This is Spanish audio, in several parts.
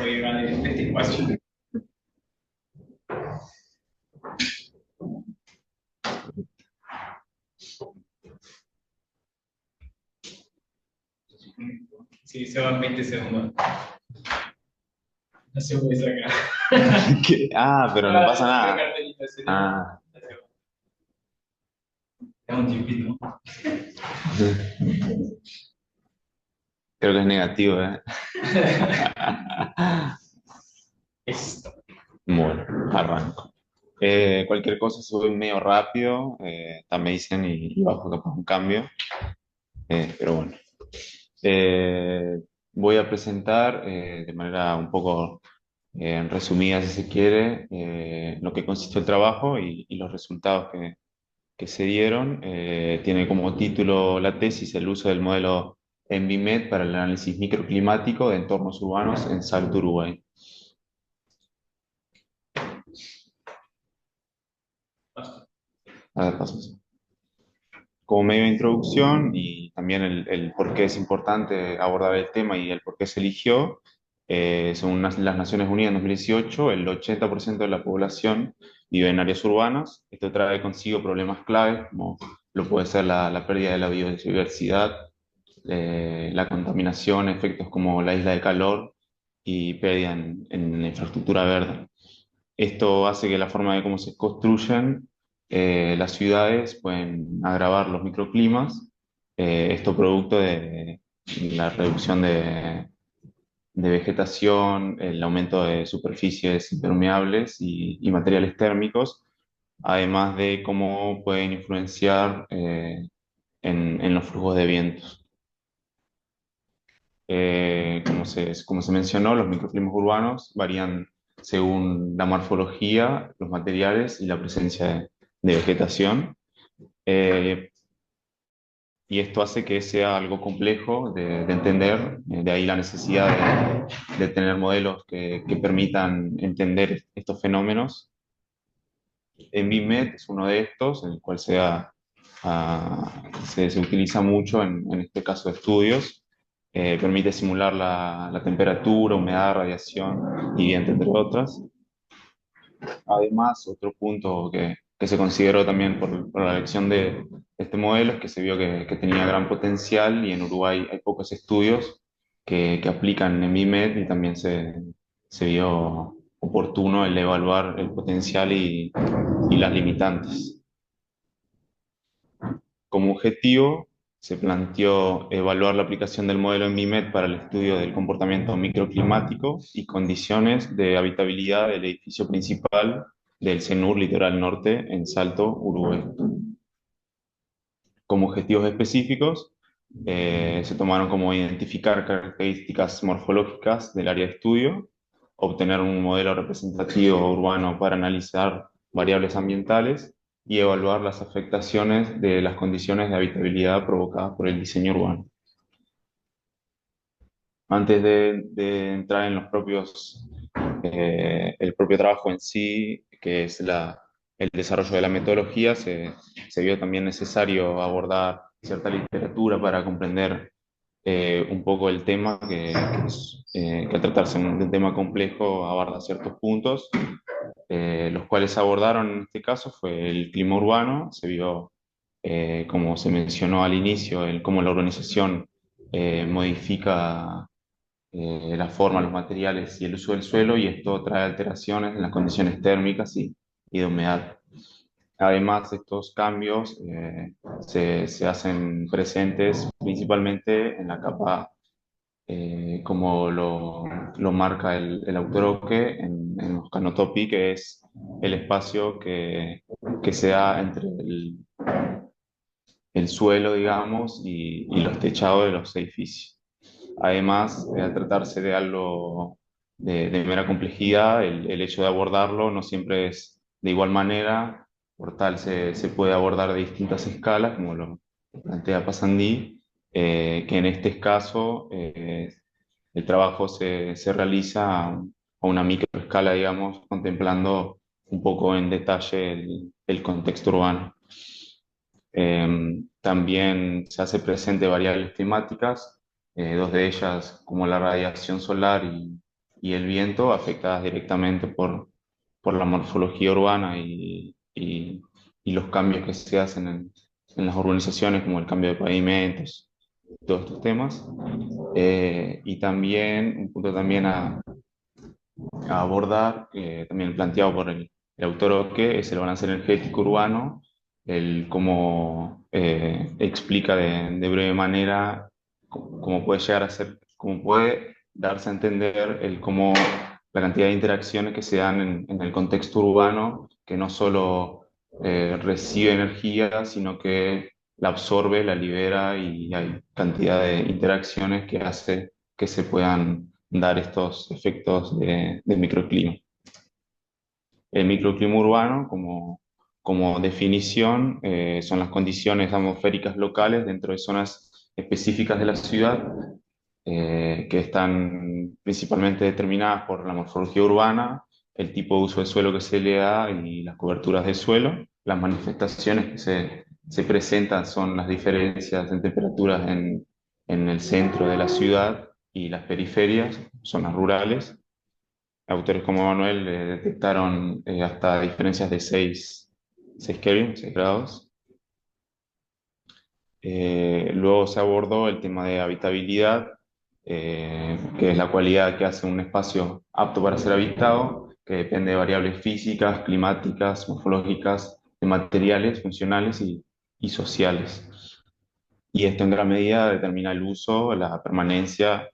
pojívali ty pači. Sí, se van 20 segundos. No se puede sacar. Ah, pero no pasa Creo nada. cartelito ese tema. Ah. Es un tiempito. Creo que es negativo, ¿eh? Esto. Bueno, arranco. Cualquier cosa sube medio rápido, me dicen y bajo capaz un cambio, pero bueno. Eh, Voy a presentar de manera un poco resumida, si se quiere, lo que consistió el trabajo y los resultados que se dieron. Tiene como título la tesis el uso del modelo ENVIMED para el análisis microclimático de entornos urbanos en Salto, Uruguay. A ver, paso. Como medio de introducción y también el por qué es importante abordar el tema y el por qué se eligió, según las Naciones Unidas en 2018, el 80% de la población vive en áreas urbanas. Esto trae consigo problemas claves, como lo puede ser la pérdida de la biodiversidad, la contaminación, efectos como la isla de calor y pérdida en la infraestructura verde. Esto hace que la forma de cómo se construyen las ciudades pueden agravar los microclimas, esto producto de la reducción de vegetación, el aumento de superficies impermeables y materiales térmicos, además de cómo pueden influenciar en los flujos de vientos. Como se mencionó, los microclimas urbanos varían según la morfología, los materiales y la presencia de vegetación. Eh, y esto hace que sea algo complejo de entender, de ahí la necesidad de tener modelos que permitan entender estos fenómenos. En BIMED es uno de estos, en el cual se utiliza mucho en este caso de estudios. Permite simular la temperatura, humedad, radiación y viento, entre otras. Además, otro punto que se consideró también por la elección de este modelo es que se vio que tenía gran potencial y en Uruguay hay pocos estudios que aplican en BIMED y también se vio oportuno el evaluar el potencial y las limitantes. Como objetivo, se planteó evaluar la aplicación del modelo en MIMED para el estudio del comportamiento microclimático y condiciones de habitabilidad del edificio principal del CENUR Litoral Norte en Salto, Uruguay. Como objetivos específicos, se tomaron como identificar características morfológicas del área de estudio, obtener un modelo representativo urbano para analizar variables ambientales y evaluar las afectaciones de las condiciones de habitabilidad provocadas por el diseño urbano. Antes de entrar en el propio trabajo en sí, que es el desarrollo de la metodología, se vio también necesario abordar cierta literatura para comprender un poco el tema, que al tratarse de un tema complejo aborda ciertos puntos, los cuales abordaron en este caso fue el clima urbano. Se vio, como se mencionó al inicio, cómo la urbanización modifica la forma, los materiales y el uso del suelo, y esto trae alteraciones en las condiciones térmicas y de humedad. Además, estos cambios se hacen presentes principalmente en la capa, como lo marca el autor Oque en Canotopy, que es el espacio que se da entre el suelo, digamos, y los techados de los edificios. Además, al tratarse de algo de mera complejidad, el hecho de abordarlo no siempre es de igual manera. Por tal, se puede abordar de distintas escalas, como lo plantea Passandí, que en este caso el trabajo se realiza a una microescala, digamos, contemplando un poco en detalle el contexto urbano. También se hace presente variables climáticas, dos de ellas como la radiación solar y el viento afectadas directamente por la morfología urbana y los cambios que se hacen en las urbanizaciones, como el cambio de pavimentos, todos estos temas. Y también, un punto también a abordar, también planteado por el autor Oque, es el balance energético urbano, el cómo explica de breve manera cómo puede llegar a ser, cómo puede darse a entender el cómo la cantidad de interacciones que se dan en el contexto urbano, que no solo recibe energía, sino que la absorbe, la libera y hay cantidad de interacciones que hace que se puedan dar estos efectos de microclima. El microclima urbano, como definición, son las condiciones atmosféricas locales dentro de zonas específicas de la ciudad, que están principalmente determinadas por la morfología urbana, el tipo de uso de suelo que se le da y las coberturas de suelo. Las manifestaciones que se presentan son las diferencias en temperaturas en el centro de la ciudad y las periferias, zonas rurales. Autores como Manuel detectaron hasta diferencias de 6 Kelvin, 6 grados. Luego se abordó el tema de habitabilidad, que es la cualidad que hace un espacio apto para ser habitado, que depende de variables físicas, climáticas, morfológicas, de materiales, funcionales y sociales. Y esto en gran medida determina el uso, la permanencia,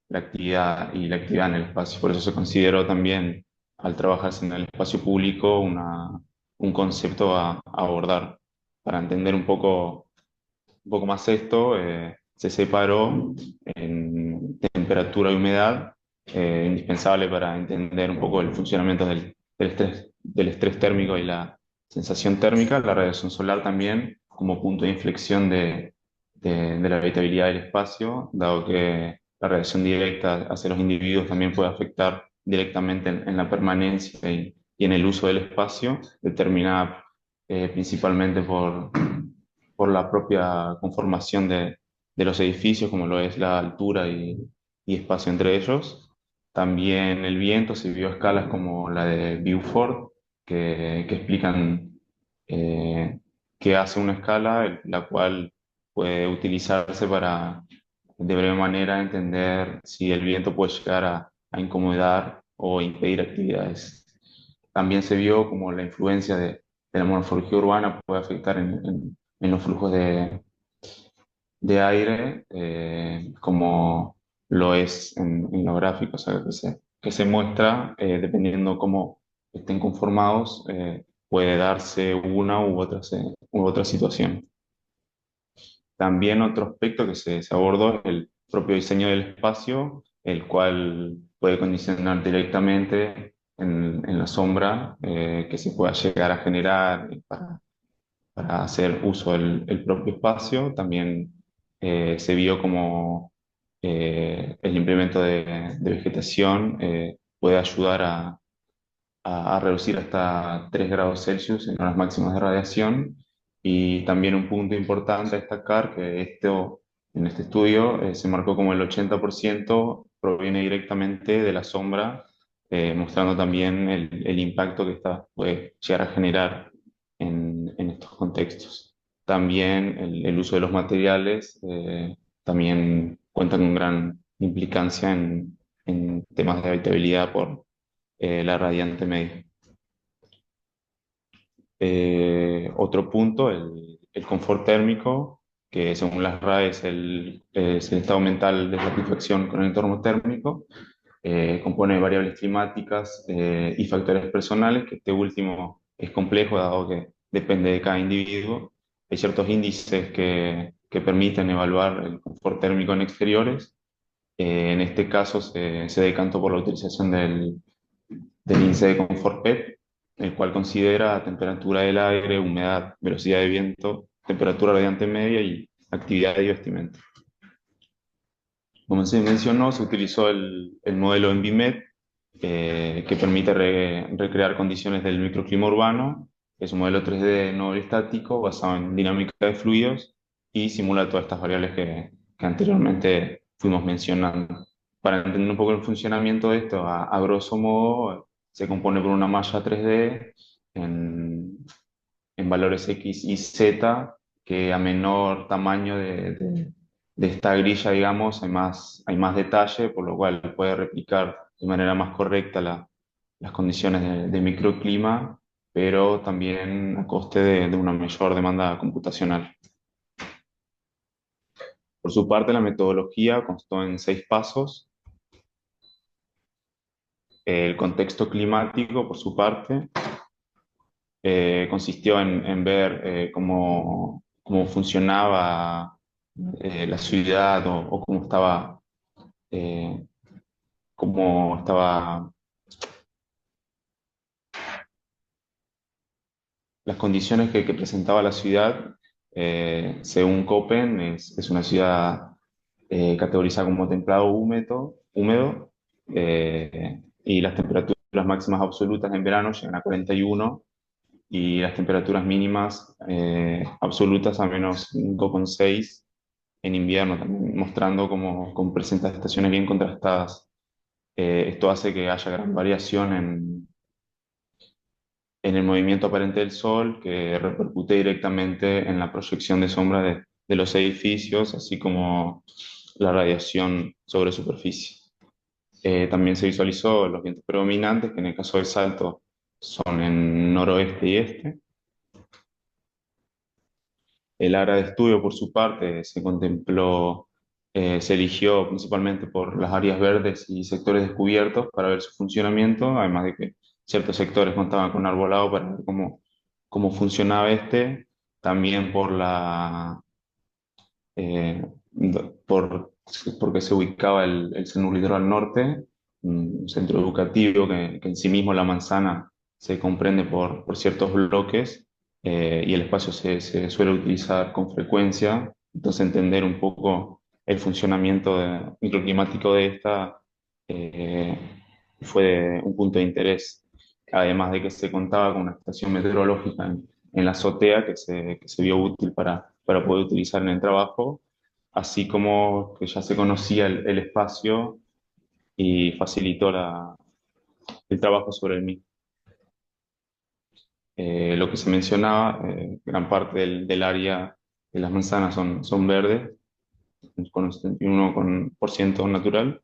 la actividad en el espacio. Por eso se consideró también, al trabajarse en el espacio público, un concepto a abordar. Para entender un poco más esto, se separó en temperatura y humedad, indispensable para entender un poco el funcionamiento del estrés térmico y la sensación térmica, la radiación solar también como punto de inflexión de la habitabilidad del espacio, dado que la radiación directa hacia los individuos también puede afectar directamente en la permanencia y en el uso del espacio, determinada principalmente por la propia conformación de los edificios, como lo es la altura y espacio entre ellos. También el viento se vio a escalas como la de Beaufort, que explican eh, que hace una escala, la cual puede utilizarse para, de breve manera, entender si el viento puede llegar a incomodar o impedir actividades. También se vio como la influencia de la morfología urbana puede afectar en los flujos de aire, como lo es en los gráficos, o sea, que se muestra, dependiendo cómo estén conformados, puede darse una u otra situación. También otro aspecto que se abordó es el propio diseño del espacio, el cual puede condicionar directamente en la sombra, que se pueda llegar a generar para hacer uso del propio espacio. También se vio como el implemento de vegetación puede ayudar a reducir hasta 3 grados Celsius en horas máximas de radiación. Y también un punto importante a destacar, que en este estudio se marcó como el 80% proviene directamente de la sombra, mostrando también el impacto que esta puede llegar a generar en estos contextos. También el uso de los materiales también cuenta con gran implicancia en temas de habitabilidad por la radiante media. Otro punto, el confort térmico, que según las RAE es el estado mental de satisfacción con el entorno térmico, compone de variables climáticas y factores personales, que este último es complejo dado que depende de cada individuo. Hay ciertos índices que permiten evaluar el confort térmico en exteriores. En este caso se decantó por la utilización del índice de confort PET, el cual considera temperatura del aire, humedad, velocidad de viento, temperatura radiante media y actividad de vestimenta. Como se mencionó, se utilizó el modelo ENVIMED, que permite recrear condiciones del microclima urbano. Es un modelo 3D no estático basado en dinámica de fluidos y simula todas estas variables que anteriormente fuimos mencionando. para entender un poco el funcionamiento de esto, a grosso modo, se compone por una malla 3D en, en valores X y Z, que a menor tamaño de esta grilla, digamos, hay más detalle, por lo cual puede replicar de manera más correcta las condiciones de microclima, pero también a coste de una mayor demanda computacional. Por su parte, la metodología constó en 6 pasos. El contexto climático, por su parte, consistió en ver cómo funcionaba la ciudad o eh, cómo estaba las condiciones que presentaba la ciudad. Según Köppen, es una ciudad categorizada como templado húmedo, y las temperaturas máximas absolutas en verano llegan a 41 y las temperaturas mínimas absolutas a -5,6 en invierno, también mostrando cómo presenta estaciones bien contrastadas. Esto hace que haya gran variación en el movimiento aparente del Sol, que repercute directamente en la proyección de sombra de los edificios, así como la radiación sobre superficie. También se visualizó los vientos predominantes, que en el caso del Salto son en noroeste y este. El área de estudio, por su parte, se eligió principalmente por las áreas verdes y sectores descubiertos para ver su funcionamiento, además de que ciertos sectores contaban con arbolado para ver cómo funcionaba este, también eh, porque se ubicaba el Centro Litoral al norte, un centro educativo que en sí mismo la manzana se comprende por ciertos bloques, y el espacio se suele utilizar con frecuencia. Entonces entender un poco el funcionamiento microclimático de esta eh, fue un punto de interés, además de que se contaba con una estación meteorológica en la azotea que se vio útil para poder utilizar en el trabajo, así como que ya se conocía el espacio y facilitó el trabajo sobre el mismo. Lo que se mencionaba, gran parte del área de las manzanas son verdes, con un 71% natural.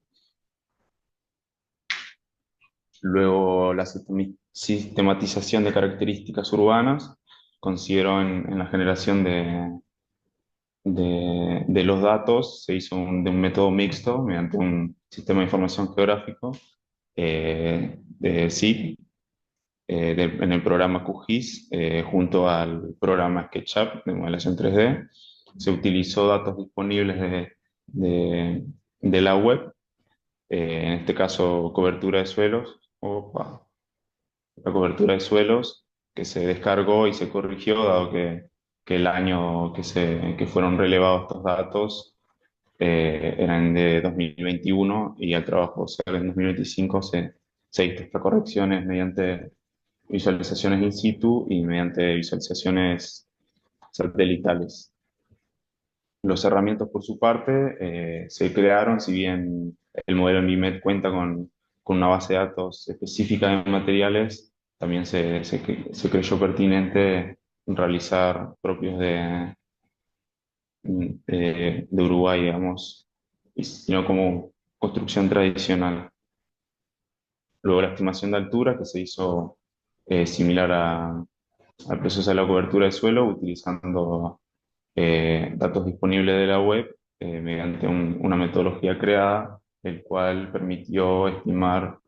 Luego, la sistematización de características urbanas consideró en la generación de los datos. Se hizo de un método mixto mediante un sistema de información geográfico de SIP, en el programa QGIS, junto al programa SketchUp de modelación 3D. Se utilizó datos disponibles de, de la web, en este caso cobertura de suelos. Opa, la cobertura de suelos, que se descargó y se corrigió, dado que el año que fueron relevados estos datos eran de 2021, y al trabajo ser en 2025 se hizo estas correcciones mediante visualizaciones in situ y mediante visualizaciones satelitales. Los herramientas, por su parte, se crearon, si bien el modelo NIMED cuenta con una base de datos específica de materiales, también se creyó pertinente realizar propios de Uruguay, digamos, y sino como construcción tradicional. Luego, la estimación de altura, que se hizo similar al proceso de la cobertura de suelo, utilizando datos disponibles de la web, mediante una metodología creada, el cual permitió estimar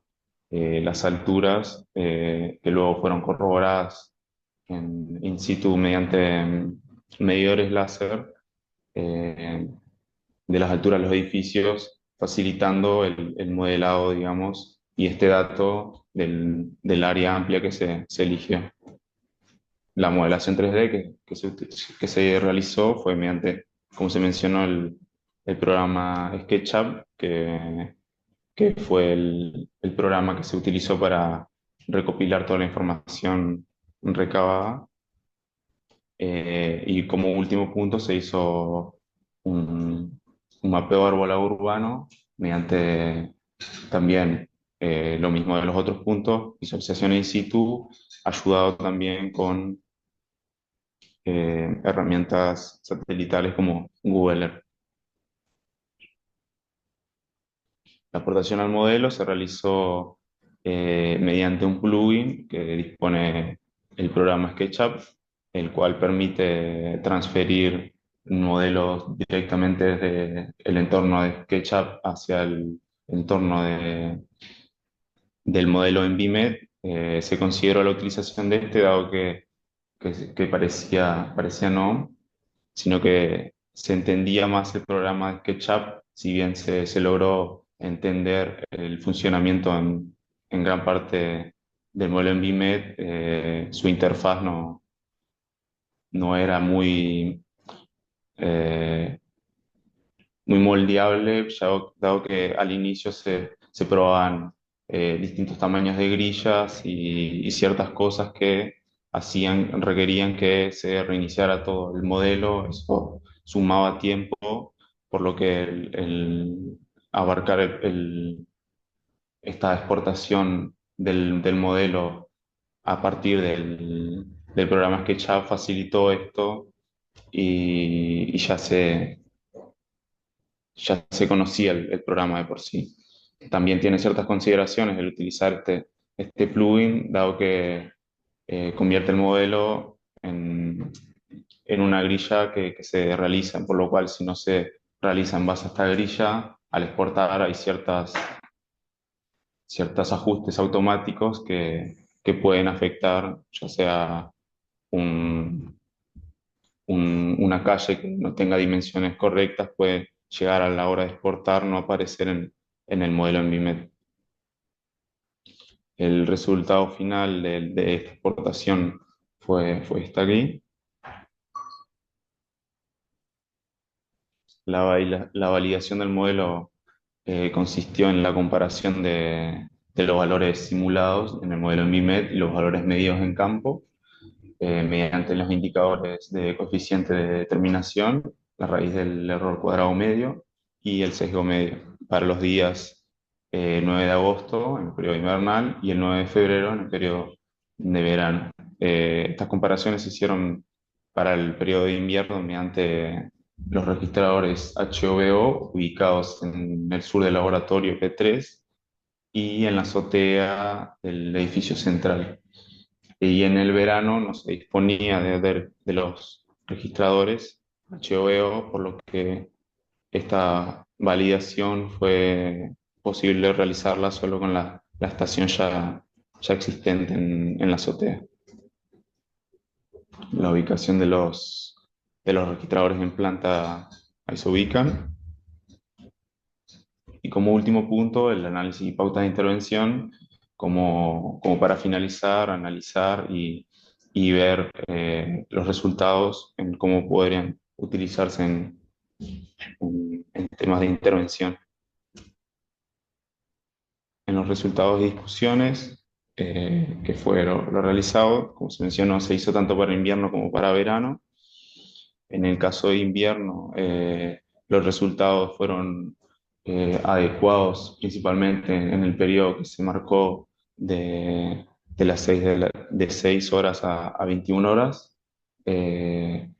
las alturas, que luego fueron corroboradas in situ mediante medidores láser, eh, de las alturas de los edificios, facilitando el modelado, digamos, y este dato del área amplia que se eligió. La modelación 3D que se realizó fue mediante, como se mencionó, el programa SketchUp, que fue el programa que se utilizó para recopilar toda la información recabada. Y como último punto se hizo un mapeo arbolado urbano, mediante también lo mismo de los otros puntos, visualización in situ, ayudado también con herramientas satelitales como Google Earth. La aportación al modelo se realizó mediante un plugin que dispone el programa SketchUp, el cual permite transferir modelos directamente desde el entorno de SketchUp hacia el entorno del modelo en VMed. Se consideró la utilización de este, dado que parecía no, sino que se entendía más el programa de SketchUp, si bien se logró entender el funcionamiento en gran parte del modelo en VMed, su interfaz no era eh, muy moldeable, ya dado que al inicio se probaban distintos tamaños de grillas y ciertas cosas que requerían que se reiniciara todo el modelo. Eso sumaba tiempo, por lo que abarcar esta exportación del modelo a partir del programa SketchUp facilitó esto y ya se conocía el programa de por sí. También tiene ciertas consideraciones el utilizar este plugin, dado que convierte el modelo en una grilla que se realiza, por lo cual si no se realiza en base a esta grilla, al exportar hay ciertos ajustes automáticos que pueden afectar, ya sea un, una calle que no tenga dimensiones correctas, puede llegar a la hora de exportar, no aparecer en el modelo en Vimeo. El resultado final de esta exportación fue esta aquí. La validación del modelo consistió en la comparación de los valores simulados en el modelo en VMed y los valores medidos en campo, mediante los indicadores de coeficiente de determinación, la raíz del error cuadrado medio y el sesgo medio para los días 9 de agosto en el periodo invernal y el 9 de febrero en el periodo de verano. Estas comparaciones se hicieron para el periodo de invierno mediante los registradores HOVO ubicados en el sur del laboratorio P3 y en la azotea del edificio central. Y en el verano no se disponía de los registradores HOVO, por lo que esta validación fue posible realizarla solo con la estación ya existente en la azotea. La ubicación de los registradores en planta, ahí se ubican. Y como último punto, el análisis y pautas de intervención, como para finalizar, analizar y ver los resultados en cómo podrían utilizarse en temas de intervención. En los resultados de discusiones, que fue lo realizado, como se mencionó, se hizo tanto para invierno como para verano. En el caso de invierno, los resultados fueron adecuados principalmente en el periodo que se marcó de las 6 horas a 21 horas, eh,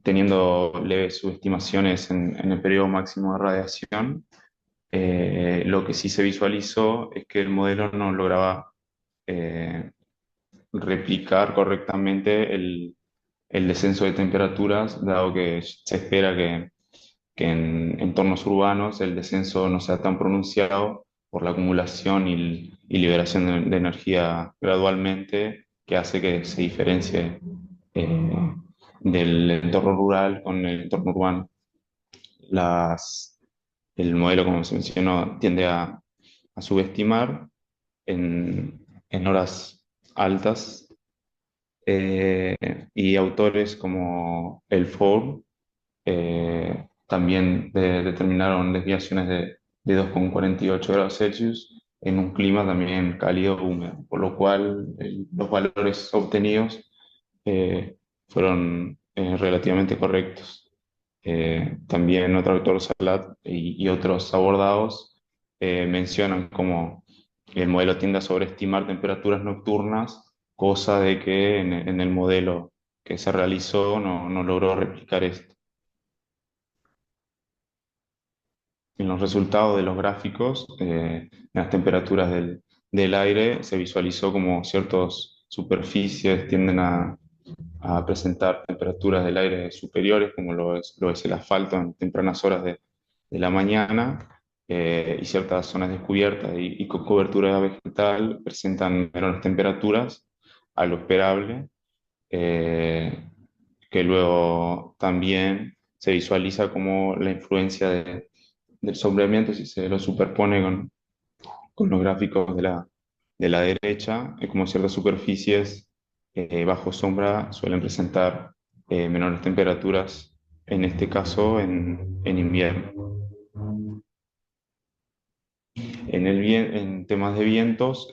teniendo leves subestimaciones en el periodo máximo de radiación. Lo que sí se visualizó es que el modelo no lograba eh, replicar correctamente el descenso de temperaturas, dado que se espera que en entornos urbanos el descenso no sea tan pronunciado por la acumulación y liberación de energía gradualmente, que hace que se diferencie eh, del entorno rural con el entorno urbano. Las, el modelo, como se mencionó, tiende a subestimar en horas altas, eh, y autores como el Ford también determinaron desviaciones de 2,48 grados Celsius en un clima también cálido húmedo, por lo cual los valores obtenidos fueron relativamente correctos. También otro autor, Salat y otros abordados mencionan como el modelo tiende a sobreestimar temperaturas nocturnas, cosa de que en el modelo que se realizó no logró replicar esto. En los resultados de los gráficos, en las temperaturas del aire, se visualizó como ciertas superficies tienden a presentar temperaturas del aire superiores, como lo es el asfalto en tempranas horas de la mañana, y ciertas zonas descubiertas y con cobertura vegetal presentan menores temperaturas a lo esperable, eh, que luego también se visualiza como la influencia del sombreamiento, si se lo superpone con los gráficos de la derecha, como ciertas superficies bajo sombra suelen presentar menores temperaturas, en este caso en invierno. En temas de vientos,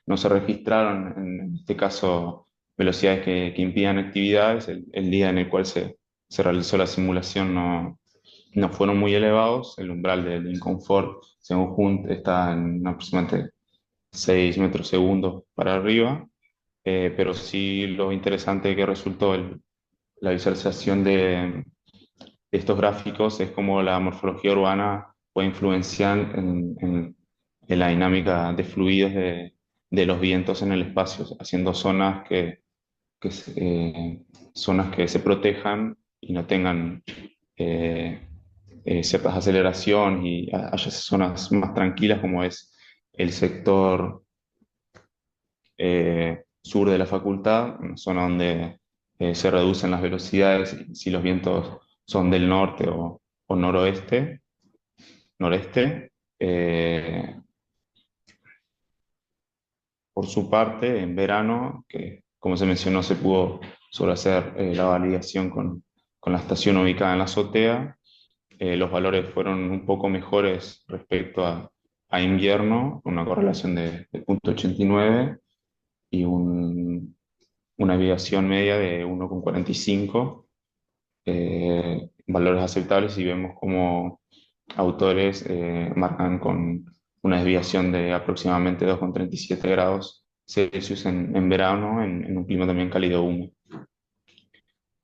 no se registraron en este caso velocidades que impidan actividades. El día en el cual se realizó la simulación no fueron muy elevados. El umbral del inconfort, según Hunt, está en aproximadamente 6 metros segundos para arriba, pero sí lo interesante que resultó la visualización de estos gráficos es cómo la morfología urbana puede influenciar en la dinámica de fluidos de los vientos en el espacio, haciendo que se- eh, zonas que se protejan y no tengan eh, ciertas aceleraciones y haya zonas más tranquilas como es el sector sur de la facultad, una zona donde se reducen las velocidades si los vientos son del norte o noroeste, noreste. Eh, por su parte, en verano, que como se mencionó, se pudo solo hacer la validación con la estación ubicada en la azotea, los valores fueron un poco mejores respecto a invierno, una correlación de 0,89 y una desviación media de 1,45, valores aceptables, y vemos como autores marcan con una desviación de aproximadamente 2,37 grados Celsius en verano, en un clima también cálido húmedo.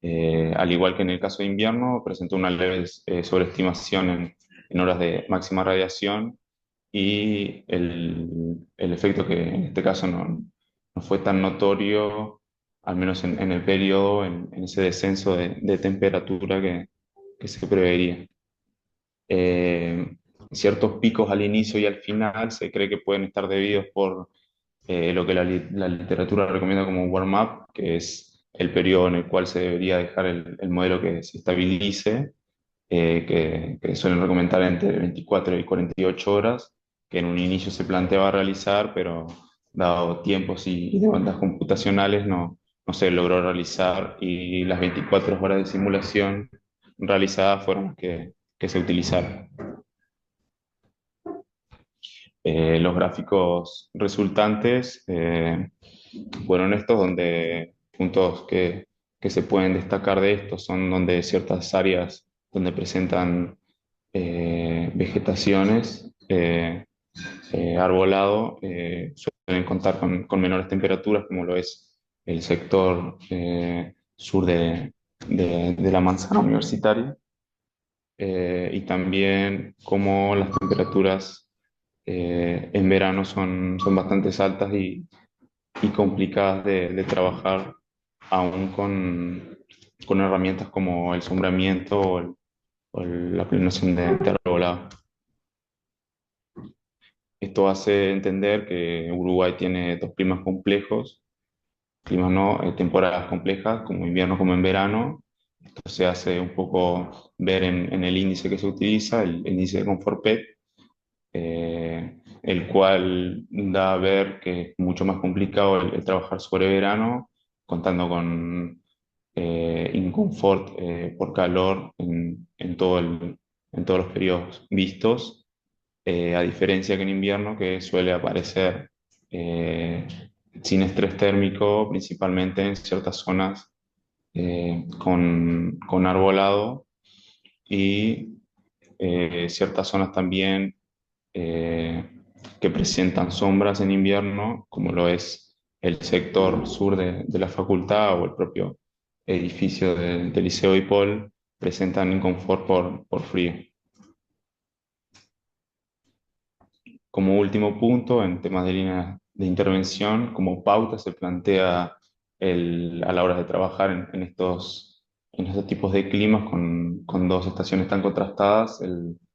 Al igual que en el caso de invierno, presentó una leve sobreestimación en horas de máxima radiación, y el efecto que en este caso no fue tan notorio, al menos en el periodo, en ese descenso de temperatura que se prevería. Eh, Ciertos picos al inicio y al final se cree que pueden estar debidos por lo que la literatura recomienda como warm-up, que es el periodo en el cual se debería dejar el modelo que se estabilice, que suelen recomendar entre 24 y 48 horas, que en un inicio se planteaba realizar, pero dado tiempos y demandas computacionales no se logró realizar, y las 24 horas de simulación realizadas fueron las que se utilizaron. Los gráficos resultantes fueron estos, donde puntos que se pueden destacar de estos son donde ciertas áreas donde presentan vegetaciones, arbolado, suelen contar con menores temperaturas, como lo es el sector sur de la manzana universitaria, y también como las temperaturas en verano son bastante altas y complicadas de trabajar, aún con herramientas como el sombramiento o la planeación de arbolado. Esto hace entender que Uruguay tiene dos climas complejos, climas no, temporadas complejas, como invierno como en verano. Esto se hace un poco ver en el índice que se utiliza, el índice de confort PET, el cual da a ver que es mucho más complicado el trabajar sobre verano, contando con inconfort por calor en todos los periodos vistos, a diferencia que en invierno, que suele aparecer eh, sin estrés térmico, principalmente en ciertas zonas con arbolado, y ciertas zonas también eh, que presentan sombras en invierno, como lo es el sector sur de la facultad o el propio edificio del Liceo y Paul, presentan inconfort por frío. Como último punto, en temas de líneas de intervención, como pauta se plantea a la hora de trabajar en estos tipos de climas con dos estaciones tan contrastadas,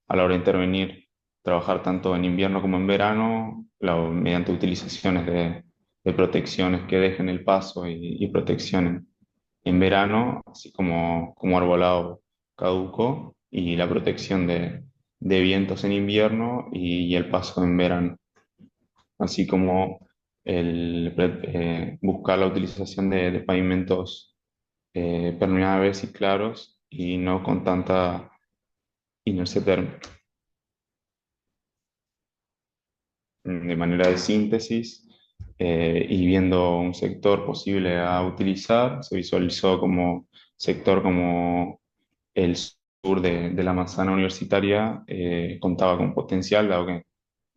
a la hora de intervenir, trabajar tanto en invierno como en verano, mediante utilizaciones de protecciones que dejen el paso y protección en verano, así como arbolado caduco y la protección de vientos en invierno y el paso en verano, así como buscar la utilización de pavimentos permeables y claros y no con tanta inercia térmica. De manera de síntesis, y viendo un sector posible a utilizar, se visualizó como sector como el sur de la manzana universitaria contaba con potencial, dado que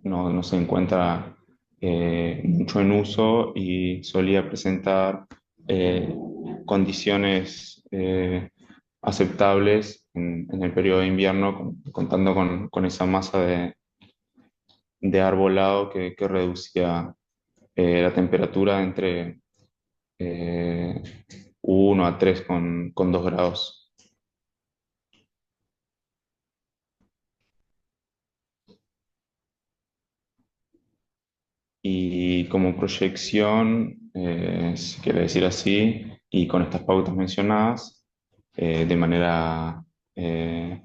no se encuentra mucho en uso y solía presentar eh, condiciones aceptables en el periodo de invierno, contando con esa masa de arbolado que reducía la temperatura entre 1 a 3 con 2 grados. Y como proyección, si quiere decir así, y con estas pautas mencionadas, de eh,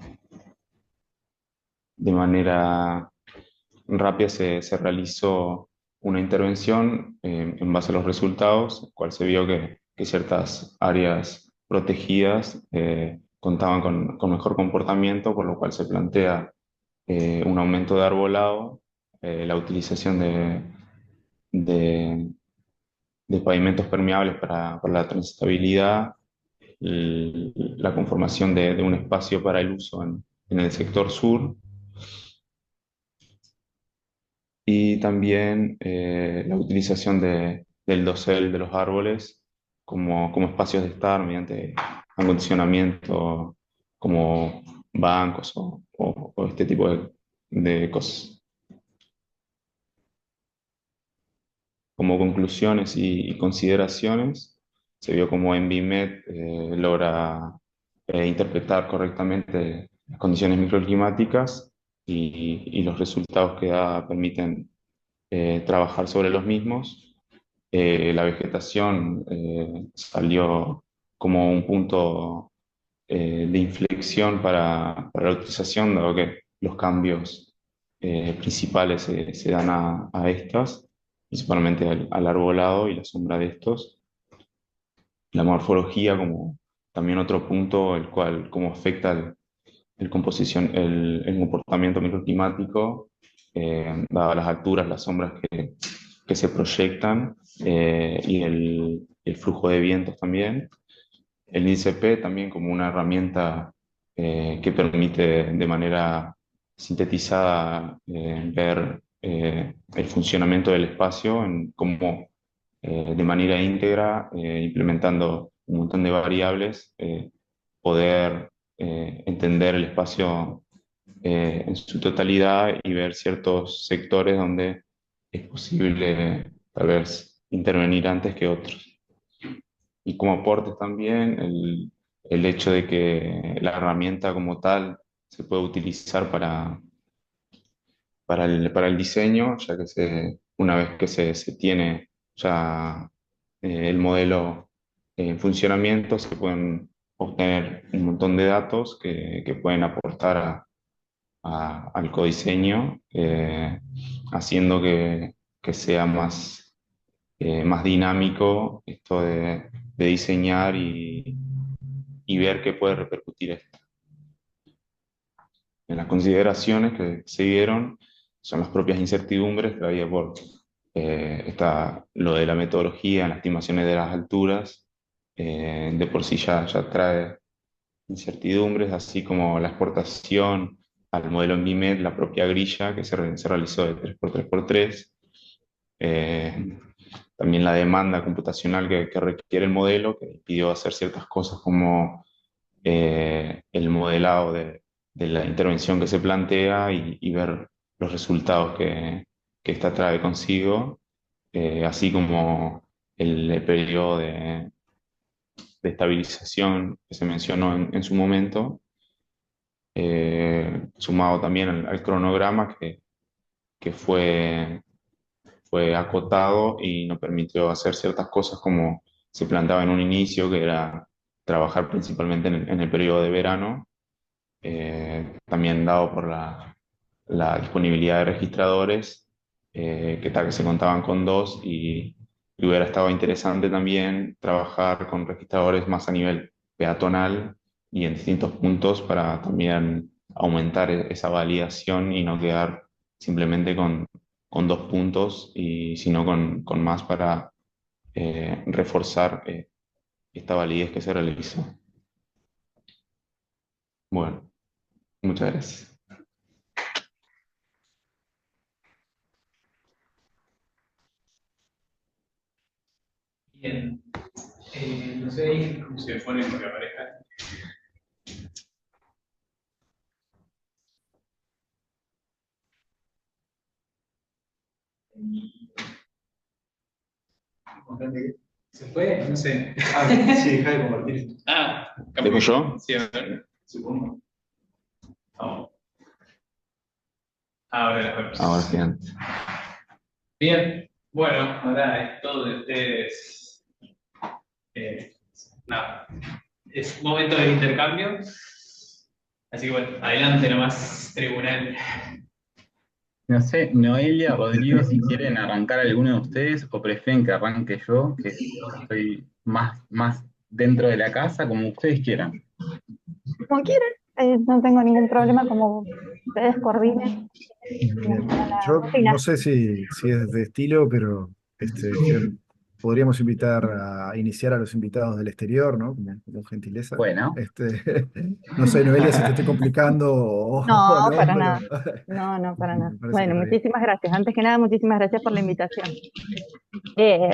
de manera rápida se realizó una intervención en base a los resultados, el cual se vio que ciertas áreas protegidas contaban con mejor comportamiento, por lo cual se plantea un aumento de arbolado, la utilización de de pavimentos permeables para la transitabilidad, la conformación de un espacio para el uso en el sector sur y también la utilización del dosel de los árboles como espacios de estar mediante acondicionamiento como bancos o este tipo de cosas. Como conclusiones y consideraciones, se vio como Envimet logra interpretar correctamente las condiciones microclimáticas y los resultados que da permiten trabajar sobre los mismos. La vegetación salió como un punto de inflexión para la utilización, dado que los cambios principales se dan a estas, principalmente al arbolado y la sombra de estos. La morfología como también otro punto, el cual cómo afecta el comportamiento microclimático, dadas las alturas, las sombras que se proyectan y el flujo de vientos también. El índice P también como una herramienta que permite de manera sintetizada ver el funcionamiento del espacio en cómo de manera íntegra, implementando un montón de variables, poder entender el espacio en su totalidad y ver ciertos sectores donde es posible tal vez intervenir antes que otros. Y como aporte también el hecho de que la herramienta como tal se puede utilizar para el diseño, ya que una vez que se tiene ya el modelo en funcionamiento, se pueden obtener un montón de datos que pueden aportar al codiseño, haciendo que sea más dinámico esto de diseñar y ver qué puede repercutir esto. En las consideraciones que se dieron son las propias incertidumbres que había está lo de la metodología, las estimaciones de las alturas, de por sí ya trae incertidumbres, así como la exportación al modelo en BIMED la propia grilla que se realizó de 3x3x3. También la demanda computacional que requiere el modelo, que pidió hacer ciertas cosas como el modelado de la intervención que se plantea y ver los resultados que ésta trae consigo, así como el periodo de estabilización que se mencionó en su momento, sumado también al cronograma que fue acotado y nos permitió hacer ciertas cosas como se planteaba en un inicio, que era trabajar principalmente en el periodo de verano, también dado por la disponibilidad de registradores, que tal que se contaban con dos y hubiera estado interesante también trabajar con registradores más a nivel peatonal y en distintos puntos para también aumentar esa validación y no quedar simplemente con 2 puntos, sino con más para reforzar esta validez que se realizó. Bueno, muchas gracias. Bien. No sé ahí cómo se pone porque aparezca. ¿Se puede? No sé. Sí, deja de compartir. ¿Dejo yo? Sí, a ver. Supongo. Vamos. Ahora las vemos. Ahora sí. Bien. Bueno, ahora es todo de ustedes. Nada. Es momento del intercambio. Así que bueno, adelante nomás, tribunal. No sé, Noelia, Rodrigo, si quieren arrancar alguno de ustedes o prefieren que arranque yo, que estoy más dentro de la casa, como ustedes quieran. Como quieran, no tengo ningún problema, como ustedes coordinen Bien. la Yo no rutina. sé si es de estilo, pero podríamos invitar a iniciar a los invitados del exterior, ¿no? Como gentileza. Bueno, No sé, Noelia, si te estoy complicando o No, no, para nada. pero No, no, para nada. me parece que Bueno, está bien. muchísimas gracias. Antes que nada, muchísimas gracias por la invitación.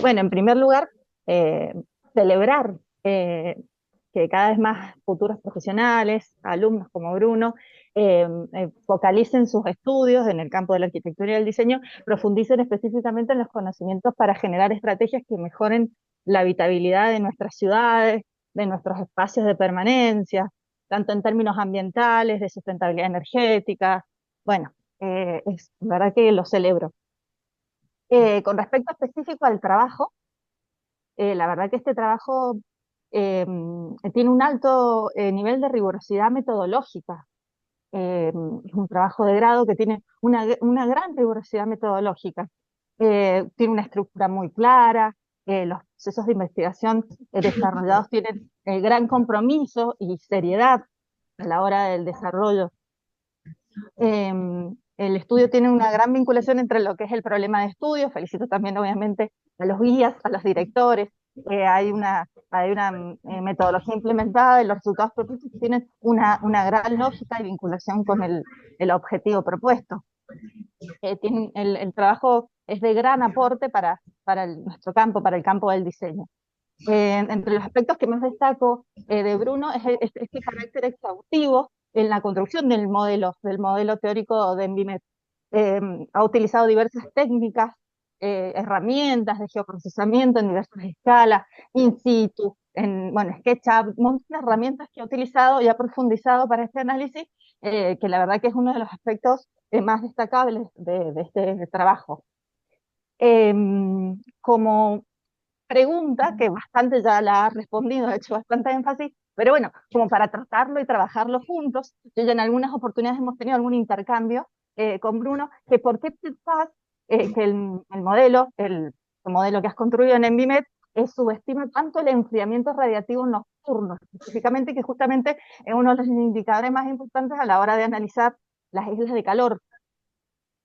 Bueno, en primer lugar, eh, celebrar que cada vez más futuros profesionales, alumnos como Bruno, focalicen sus estudios en el campo de la arquitectura y el diseño, profundicen específicamente en los conocimientos para generar estrategias que mejoren la habitabilidad de nuestras ciudades, de nuestros espacios de permanencia, tanto en términos ambientales, de sustentabilidad energética. Bueno, es verdad que lo celebro. Con respecto específico al trabajo, la verdad que este trabajo tiene un alto nivel de rigurosidad metodológica. Es un trabajo de grado que tiene una gran rigurosidad metodológica. Tiene una estructura muy clara, los procesos de investigación desarrollados tienen gran compromiso y seriedad a la hora del desarrollo. El estudio tiene una gran vinculación entre lo que es el problema de estudio. Felicito también, obviamente, a los guías, a los directores. Hay una metodología implementada y los resultados propuestos tienen una gran lógica y vinculación con el objetivo propuesto. El trabajo es de gran aporte para nuestro campo, para el campo del diseño. Entre los aspectos que más destaco de Bruno es este carácter exhaustivo en la construcción del modelo teórico de Envimet. Ha utilizado diversas técnicas, herramientas de geoprocesamiento en diversas escalas, in situ, bueno, SketchUp, un montón de herramientas que ha utilizado y ha profundizado para este análisis, que la verdad que es uno de los aspectos más destacables de este trabajo. Como pregunta, que bastante ya la ha respondido, ha hecho bastante énfasis, pero bueno, como para tratarlo y trabajarlo juntos, yo ya en algunas oportunidades hemos tenido algún intercambio con Bruno, que por qué pensás que el modelo que has construido en Envimet subestima tanto el enfriamiento radiativo nocturno, específicamente que justamente es uno de los indicadores más importantes a la hora de analizar las islas de calor.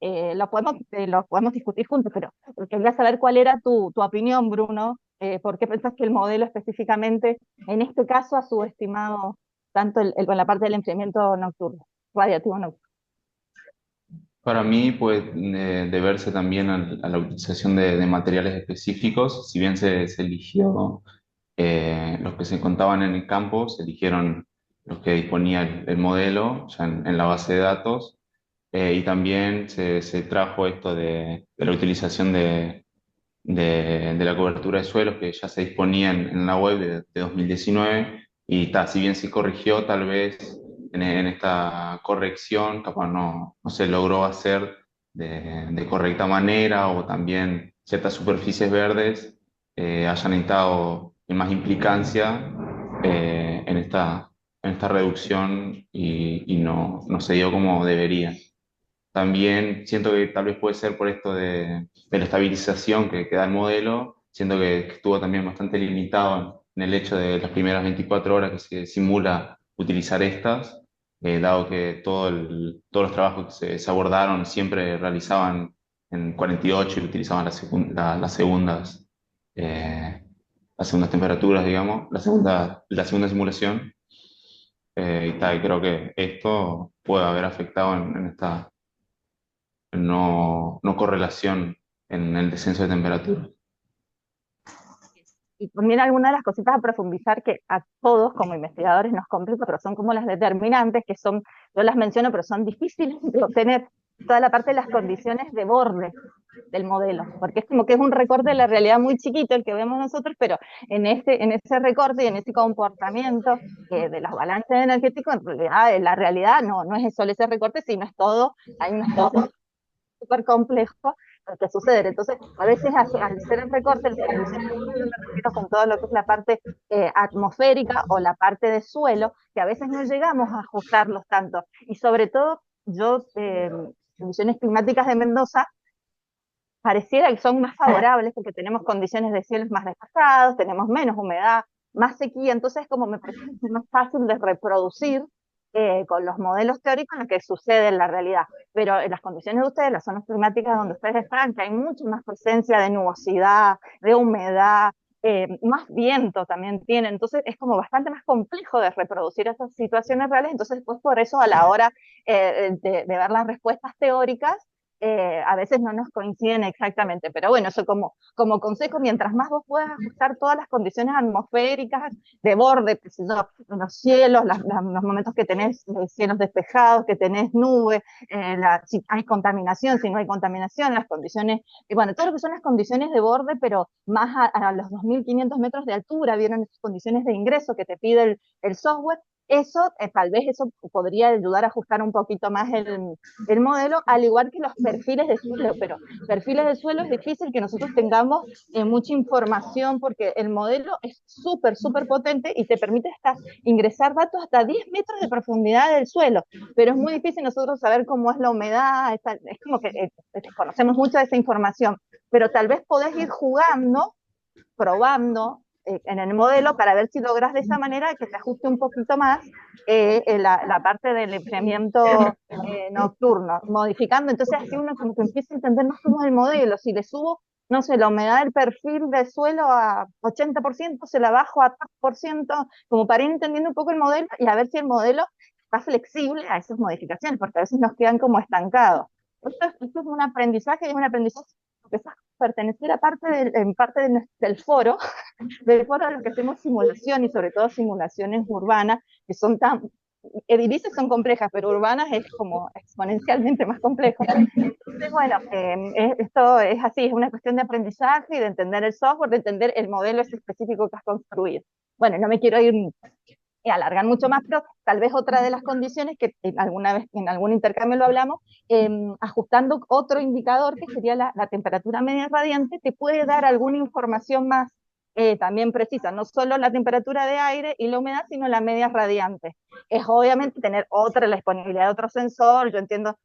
Lo podemos discutir juntos, pero quería saber cuál era tu opinión, Bruno. ¿Por qué pensás que el modelo específicamente, en este caso, ha subestimado tanto la parte del enfriamiento nocturno, radiativo nocturno? Para mí puede deberse también a la utilización de materiales específicos. Si bien se eligió los que se contaban en el campo, se eligieron los que disponía el modelo ya en la base de datos, y también se trajo esto de la utilización de la cobertura de suelos que ya se disponía en la web de 2019, y si bien se corrigió, tal vez en esta corrección capaz no se logró hacer de correcta manera, o también ciertas superficies verdes hayan necesitado más implicancia en esta reducción, y no se dio como debería. También siento que tal vez puede ser por esto de la estabilización que da el modelo. Siento que estuvo también bastante limitado en el hecho de las primeras 24 horas que se simula utilizar estas, dado que todos los trabajos que se abordaron siempre realizaban en 48 y utilizaban eh, las segundas temperaturas, digamos, la segunda simulación. Y creo que esto puede haber afectado en esta no correlación en el descenso de temperatura. Y también algunas de las cositas a profundizar que a todos como investigadores nos complica, pero son como las determinantes, que son, yo las menciono, pero son difíciles de obtener, toda la parte de las condiciones de borde del modelo, porque es como que es un recorte de la realidad muy chiquito el que vemos nosotros, pero en ese recorte y en ese comportamiento de los balances energéticos, en realidad, la realidad no es solo ese recorte, sino es todo, hay unas cosas súper complejo lo que sucede. Entonces, a veces al hacer el recorte, las condiciones de suelo, me refiero con todo lo que es la parte atmosférica o la parte de suelo, que a veces no llegamos a ajustarlos tanto. Y sobre todo, yo, condiciones climáticas de Mendoza, pareciera que son más favorables porque tenemos condiciones de cielos más despejados, tenemos menos humedad, más sequía, entonces como me parece más fácil de reproducir con los modelos teóricos lo que sucede en la realidad. Pero en las condiciones de ustedes, las zonas climáticas donde ustedes están, que hay mucha más presencia de nubosidad, de humedad, más viento también tienen, entonces es como bastante más complejo de reproducir esas situaciones reales, entonces pues por eso a la hora de ver las respuestas teóricas, a veces no nos coinciden exactamente, pero bueno, eso como consejo, mientras más vos puedas ajustar todas las condiciones atmosféricas de borde, qué sé yo, los cielos, los momentos que tenés cielos despejados, que tenés nubes, si hay contaminación, si no hay contaminación, las condiciones, y bueno, todo lo que son las condiciones de borde, pero más a los 2.500 metros de altura, vieron esas condiciones de ingreso que te pide el software, eso, tal vez eso podría ayudar a ajustar un poquito más el modelo, al igual que los perfiles de suelo, pero perfiles de suelo es difícil que nosotros tengamos mucha información porque el modelo es súper potente y te permite ingresar datos hasta 10 metros de profundidad del suelo, pero es muy difícil nosotros saber cómo es la humedad, es como que conocemos mucha de esa información, pero tal vez podés ir jugando, probando en el modelo para ver si logras de esa manera que te ajuste un poquito más la parte del enfriamiento nocturno, modificando. Entonces así uno como que empieza a entender más cómo es el modelo. Si le subo, no sé, la humedad del perfil del suelo a 80%, se la bajo a 3%, como para ir entendiendo un poco el modelo y a ver si el modelo está flexible a esas modificaciones, porque a veces nos quedan como estancados. Esto es un aprendizaje, y es un aprendizaje que es pertenecer a en parte del foro, del foro de los que hacemos simulación y sobre todo simulaciones urbanas, que son tan, edilicias son complejas, pero urbanas es como exponencialmente más complejo. Entonces, bueno, esto es así, es una cuestión de aprendizaje y de entender el software, de entender el modelo ese específico que has construido. Bueno, no me quiero ir y alargan mucho más, pero tal vez otra de las condiciones que alguna vez en algún intercambio lo hablamos, ajustando otro indicador que sería la temperatura media radiante, te puede dar alguna información más también precisa, no solo la temperatura de aire y la humedad, sino la media radiante. Es obviamente tener la disponibilidad de otro sensor, yo entiendo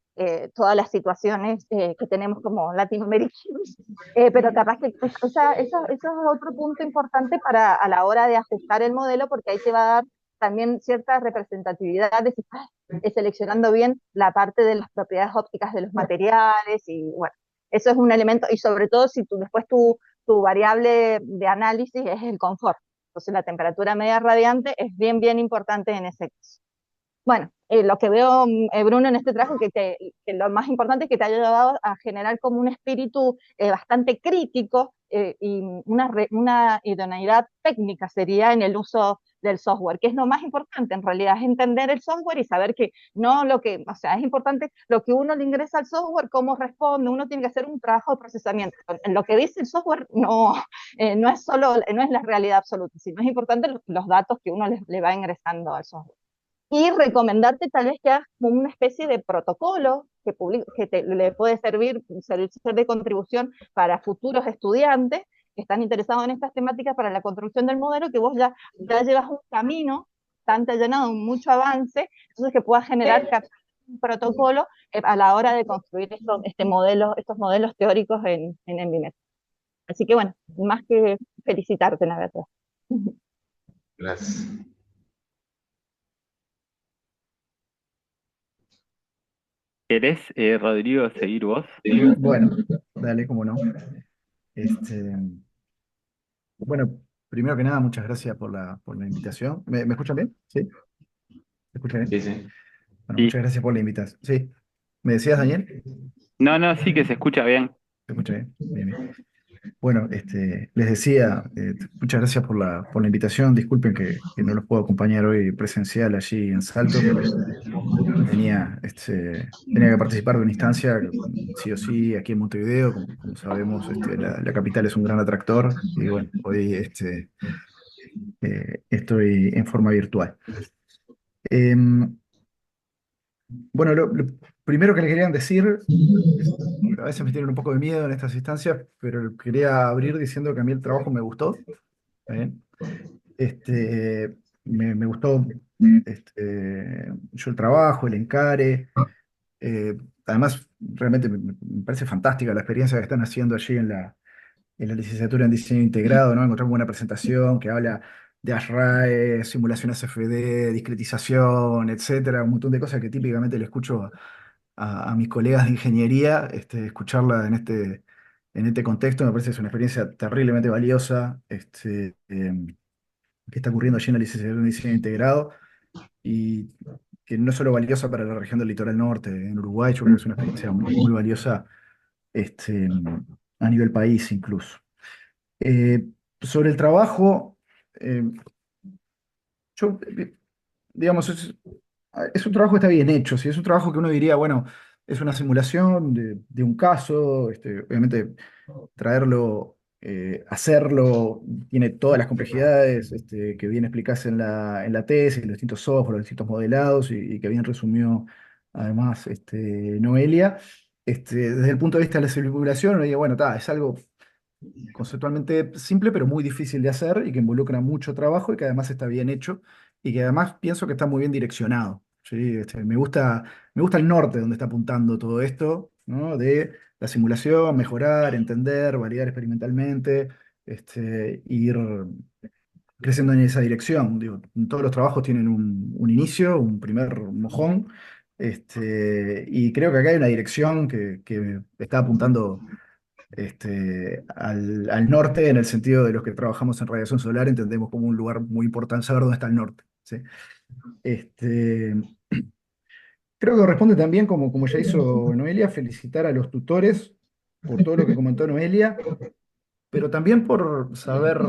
todas las situaciones que tenemos como latinoamericanos, pero capaz que eso es otro punto importante a la hora de ajustar el modelo, porque ahí te va a dar también cierta representatividad seleccionando bien la parte de las propiedades ópticas de los materiales y bueno, eso es un elemento y sobre todo si después tu variable de análisis es el confort. Entonces la temperatura media radiante es bien importante en ese caso. Bueno, lo que veo, Bruno, en este trabajo, que lo más importante es que te haya ayudado a generar como un espíritu bastante crítico y una idoneidad técnica sería en el uso del software, que es lo más importante en realidad, es entender el software y saber que no lo que, o sea, es importante lo que uno le ingresa al software, cómo responde, uno tiene que hacer un trabajo de procesamiento. En lo que dice el software no es solo, no es la realidad absoluta, sino es importante los datos que uno le va ingresando al software y recomendarte tal vez que hagas como una especie de protocolo que le puede ser de contribución para futuros estudiantes que están interesados en estas temáticas para la construcción del modelo, que vos ya llevas un camino tan allanado, mucho avance, entonces que puedas generar un protocolo a la hora de construir estos modelos teóricos en Mbimed. Así que bueno, más que felicitarte, la verdad. Gracias. ¿Querés, Rodrigo, seguir vos? Bueno, dale, cómo no. Este, bueno, primero que nada, muchas gracias por la invitación. ¿Me escuchan bien? ¿Sí? ¿Me escuchan bien? Sí, sí. Bueno, Sí. muchas gracias por la invitación. ¿Sí? ¿Me decías, Daniel? No, no, sí que se escucha bien. ¿Se escucha bien? Bien, bien. Bueno, les decía, muchas gracias por la invitación. Disculpen que no los puedo acompañar hoy presencial allí en Salto, pero tenía que participar de una instancia, sí o sí, aquí en Montevideo. Como sabemos, la capital es un gran atractor y bueno, hoy estoy en forma virtual. Em, bueno, lo primero que le querían decir, a veces me tienen un poco de miedo en estas instancias, pero quería abrir diciendo que a mí el trabajo me gustó. ¿Está bien? Me gustó yo el trabajo, el encare. Además, realmente me parece fantástica la experiencia que están haciendo allí en la licenciatura en diseño integrado, ¿no? Encontrar una buena presentación que habla de ASRAE, simulación SFD, discretización, etcétera, un montón de cosas que típicamente le escucho a mis colegas de ingeniería, escucharla en este contexto me parece que es una experiencia terriblemente valiosa, que está ocurriendo allí en la licenciatura en diseño integrado y que no es solo valiosa para la región del litoral norte, en Uruguay, yo creo que es una experiencia muy, muy valiosa este, a nivel país incluso. Eh, sobre el trabajo, eh, yo, digamos, es un trabajo que está bien hecho, ¿sí? Es un trabajo que uno diría, bueno, es una simulación de un caso, obviamente traerlo, hacerlo, tiene todas las complejidades que bien explicadas en la tesis, los distintos software, los distintos modelados y que bien resumió además Noelia. Desde el punto de vista de la simulación, uno diría, bueno, es algo conceptualmente simple, pero muy difícil de hacer y que involucra mucho trabajo y que además está bien hecho y que además pienso que está muy bien direccionado. ¿Sí? Me gusta el norte donde está apuntando todo esto, ¿no? De la simulación, mejorar, entender, validar experimentalmente, ir creciendo en esa dirección. Digo, todos los trabajos tienen un inicio, un primer mojón, y creo que acá hay una dirección que está apuntando al norte, en el sentido de los que trabajamos en radiación solar, entendemos como un lugar muy importante saber dónde está el norte. ¿Sí? Este, Creo que corresponde también, como ya hizo Noelia, felicitar a los tutores por todo lo que comentó Noelia, pero también por saber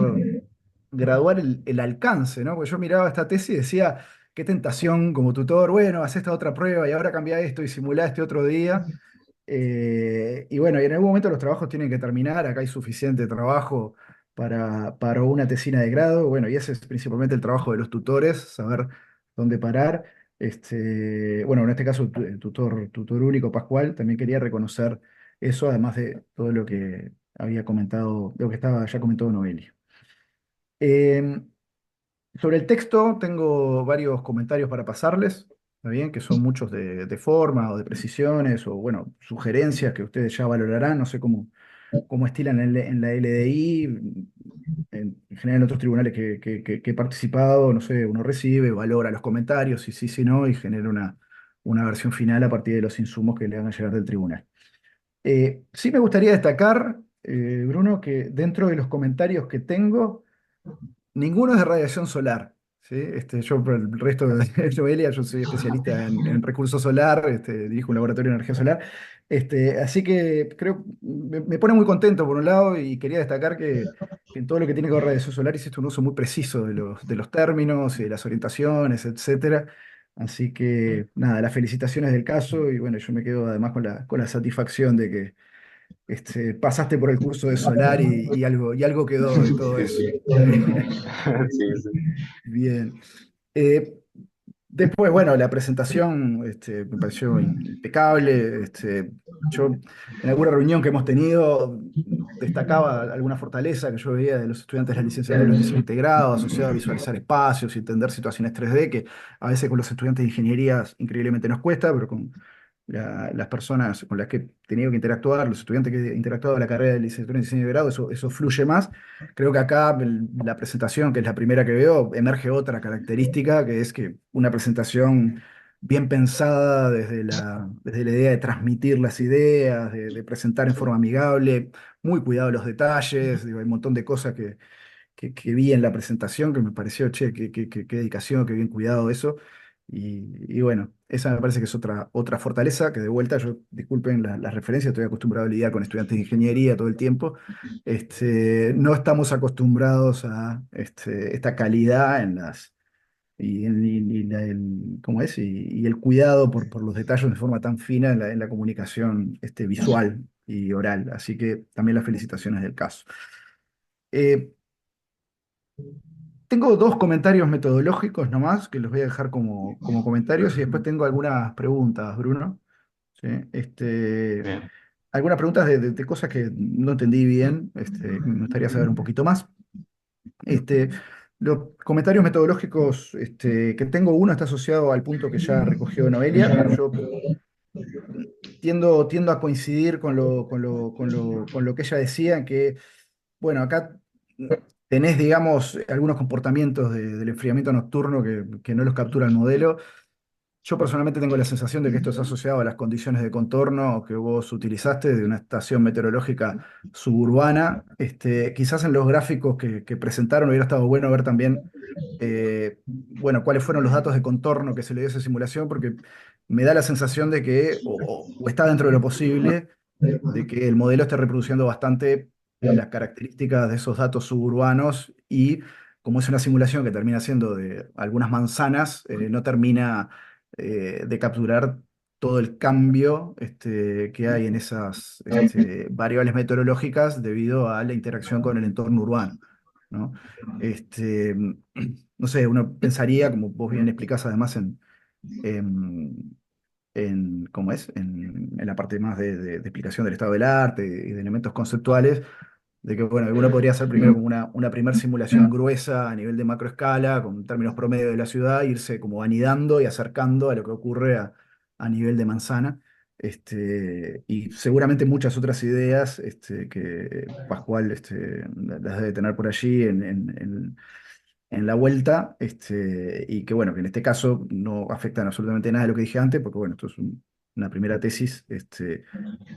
graduar el alcance, ¿no? Porque yo miraba esta tesis y decía, qué tentación como tutor, bueno, haz esta otra prueba y ahora cambia esto y simulá este otro día. Y bueno, y en algún momento los trabajos tienen que terminar, acá hay suficiente trabajo para una tesina de grado, bueno, y ese es principalmente el trabajo de los tutores, saber dónde parar. Bueno, en este caso, tutor único Pascual, también quería reconocer eso, además de todo lo que había comentado, lo que estaba ya comentado Noelia. Eh, Sobre el texto tengo varios comentarios para pasarles, ¿está bien? Que son muchos de forma o de precisiones o, bueno, sugerencias que ustedes ya valorarán. No sé cómo estilan en la LDI, en general en otros tribunales que he participado, no sé, uno recibe, valora los comentarios, si sí, si no, y genera una versión final a partir de los insumos que le van a llegar del tribunal. Sí me gustaría destacar, Bruno, que dentro de los comentarios que tengo, ninguno es de radiación solar. ¿sí? Yo, por el resto de Noelia, yo soy especialista en recursos solar, dirijo un laboratorio de energía solar. Así que creo, me pone muy contento por un lado y quería destacar que en todo lo que tiene que ver con radiación solar hiciste un uso muy preciso de los términos y de las orientaciones, etcétera. Así que nada, las felicitaciones del caso y bueno, yo me quedo además con la satisfacción de que pasaste por el curso de solar y algo quedó de todo eso. Sí, sí. Bien. Eh, Después, bueno, la presentación me pareció impecable. Yo, en alguna reunión que hemos tenido, destacaba alguna fortaleza que yo veía de los estudiantes de la licenciatura en diseño integrado, asociado a visualizar espacios y entender situaciones 3D, que a veces con los estudiantes de ingenierías increíblemente nos cuesta, pero con las personas con las que he tenido que interactuar, los estudiantes que he interactuado en la carrera de licenciatura en diseño de grado, eso fluye más. Creo que acá la presentación, que es la primera que veo, emerge otra característica, que es que una presentación bien pensada desde la idea de transmitir las ideas, de presentar en forma amigable, muy cuidado los detalles, digo, hay un montón de cosas que vi en la presentación que me pareció, che, qué dedicación, qué bien cuidado eso. Y bueno, esa me parece que es otra fortaleza, que de vuelta, yo, disculpen las referencias, estoy acostumbrado a lidiar con estudiantes de ingeniería todo el tiempo. No estamos acostumbrados a esta calidad en las... ¿cómo es? Y el cuidado por los detalles de forma tan fina en la comunicación visual y oral. Así que también las felicitaciones del caso. Eh, Tengo dos comentarios metodológicos nomás, que los voy a dejar como comentarios, y después tengo algunas preguntas, Bruno. ¿Sí? Bien. Algunas preguntas de cosas que no entendí bien, me gustaría saber un poquito más. Este, los comentarios metodológicos que tengo, uno está asociado al punto que ya recogió Noelia. Yo tiendo a coincidir con lo que ella decía, que, bueno, acá tenés, digamos, algunos comportamientos del enfriamiento nocturno que no los captura el modelo. Yo personalmente tengo la sensación de que esto es asociado a las condiciones de contorno que vos utilizaste de una estación meteorológica suburbana. Quizás en los gráficos que presentaron hubiera estado bueno ver también, bueno, cuáles fueron los datos de contorno que se le dio a esa simulación, porque me da la sensación de que, o está dentro de lo posible, de que el modelo esté reproduciendo bastante las características de esos datos suburbanos y como es una simulación que termina siendo de algunas manzanas, no termina de capturar todo el cambio que hay en esas variables meteorológicas debido a la interacción con el entorno urbano, ¿no? Este, no sé, uno pensaría, como vos bien explicás además en, ¿cómo es? En la parte más de explicación del estado del arte y de elementos conceptuales, de que bueno, uno podría hacer primero como una primera simulación gruesa a nivel de macroescala, con términos promedio de la ciudad, irse como anidando y acercando a lo que ocurre a nivel de manzana. Y seguramente muchas otras ideas que Pascual las debe tener por allí en la vuelta, y que bueno, que en este caso no afectan absolutamente nada de lo que dije antes, porque bueno, esto es una primera tesis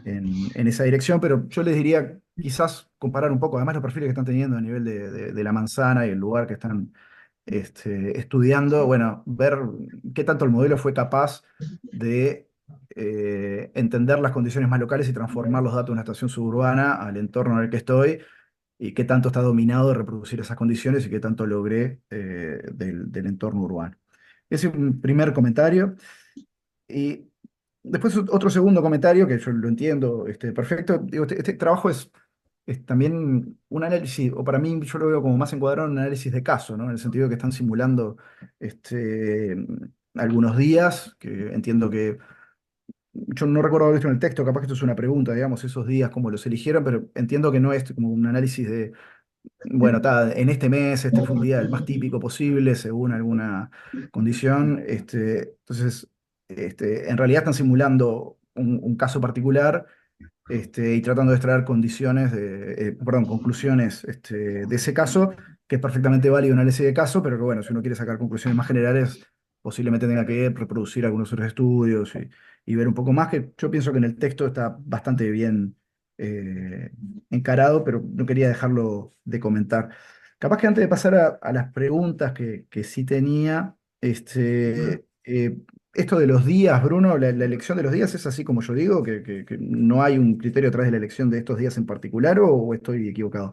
en esa dirección, pero yo les diría quizás comparar un poco, además los perfiles que están teniendo a nivel de la manzana y el lugar que están estudiando, bueno, ver qué tanto el modelo fue capaz de entender las condiciones más locales y transformar los datos de una estación suburbana al entorno en el que estoy y qué tanto está dominado de reproducir esas condiciones y qué tanto logré del entorno urbano. Ese es un primer comentario. Y después otro segundo comentario, que yo lo entiendo perfecto. Digo, este trabajo es también un análisis, o para mí yo lo veo como más encuadrado en un análisis de caso, ¿no? En el sentido de que están simulando algunos días, que entiendo que yo no recuerdo haber visto en el texto, capaz que esto es una pregunta, digamos, esos días, cómo los eligieron, pero entiendo que no es como un análisis de bueno, en este mes, este fue un día el más típico posible, según alguna condición. Entonces, en realidad están simulando un caso particular, y tratando de extraer conclusiones de ese caso, que es perfectamente válido un análisis de caso, pero que bueno, si uno quiere sacar conclusiones más generales, posiblemente tenga que reproducir algunos otros estudios y ver un poco más, que yo pienso que en el texto está bastante bien encarado, pero no quería dejarlo de comentar. Capaz que antes de pasar a las preguntas que sí tenía, esto de los días, Bruno, la elección de los días es así como yo digo, que no hay un criterio atrás de la elección de estos días en particular, o estoy equivocado.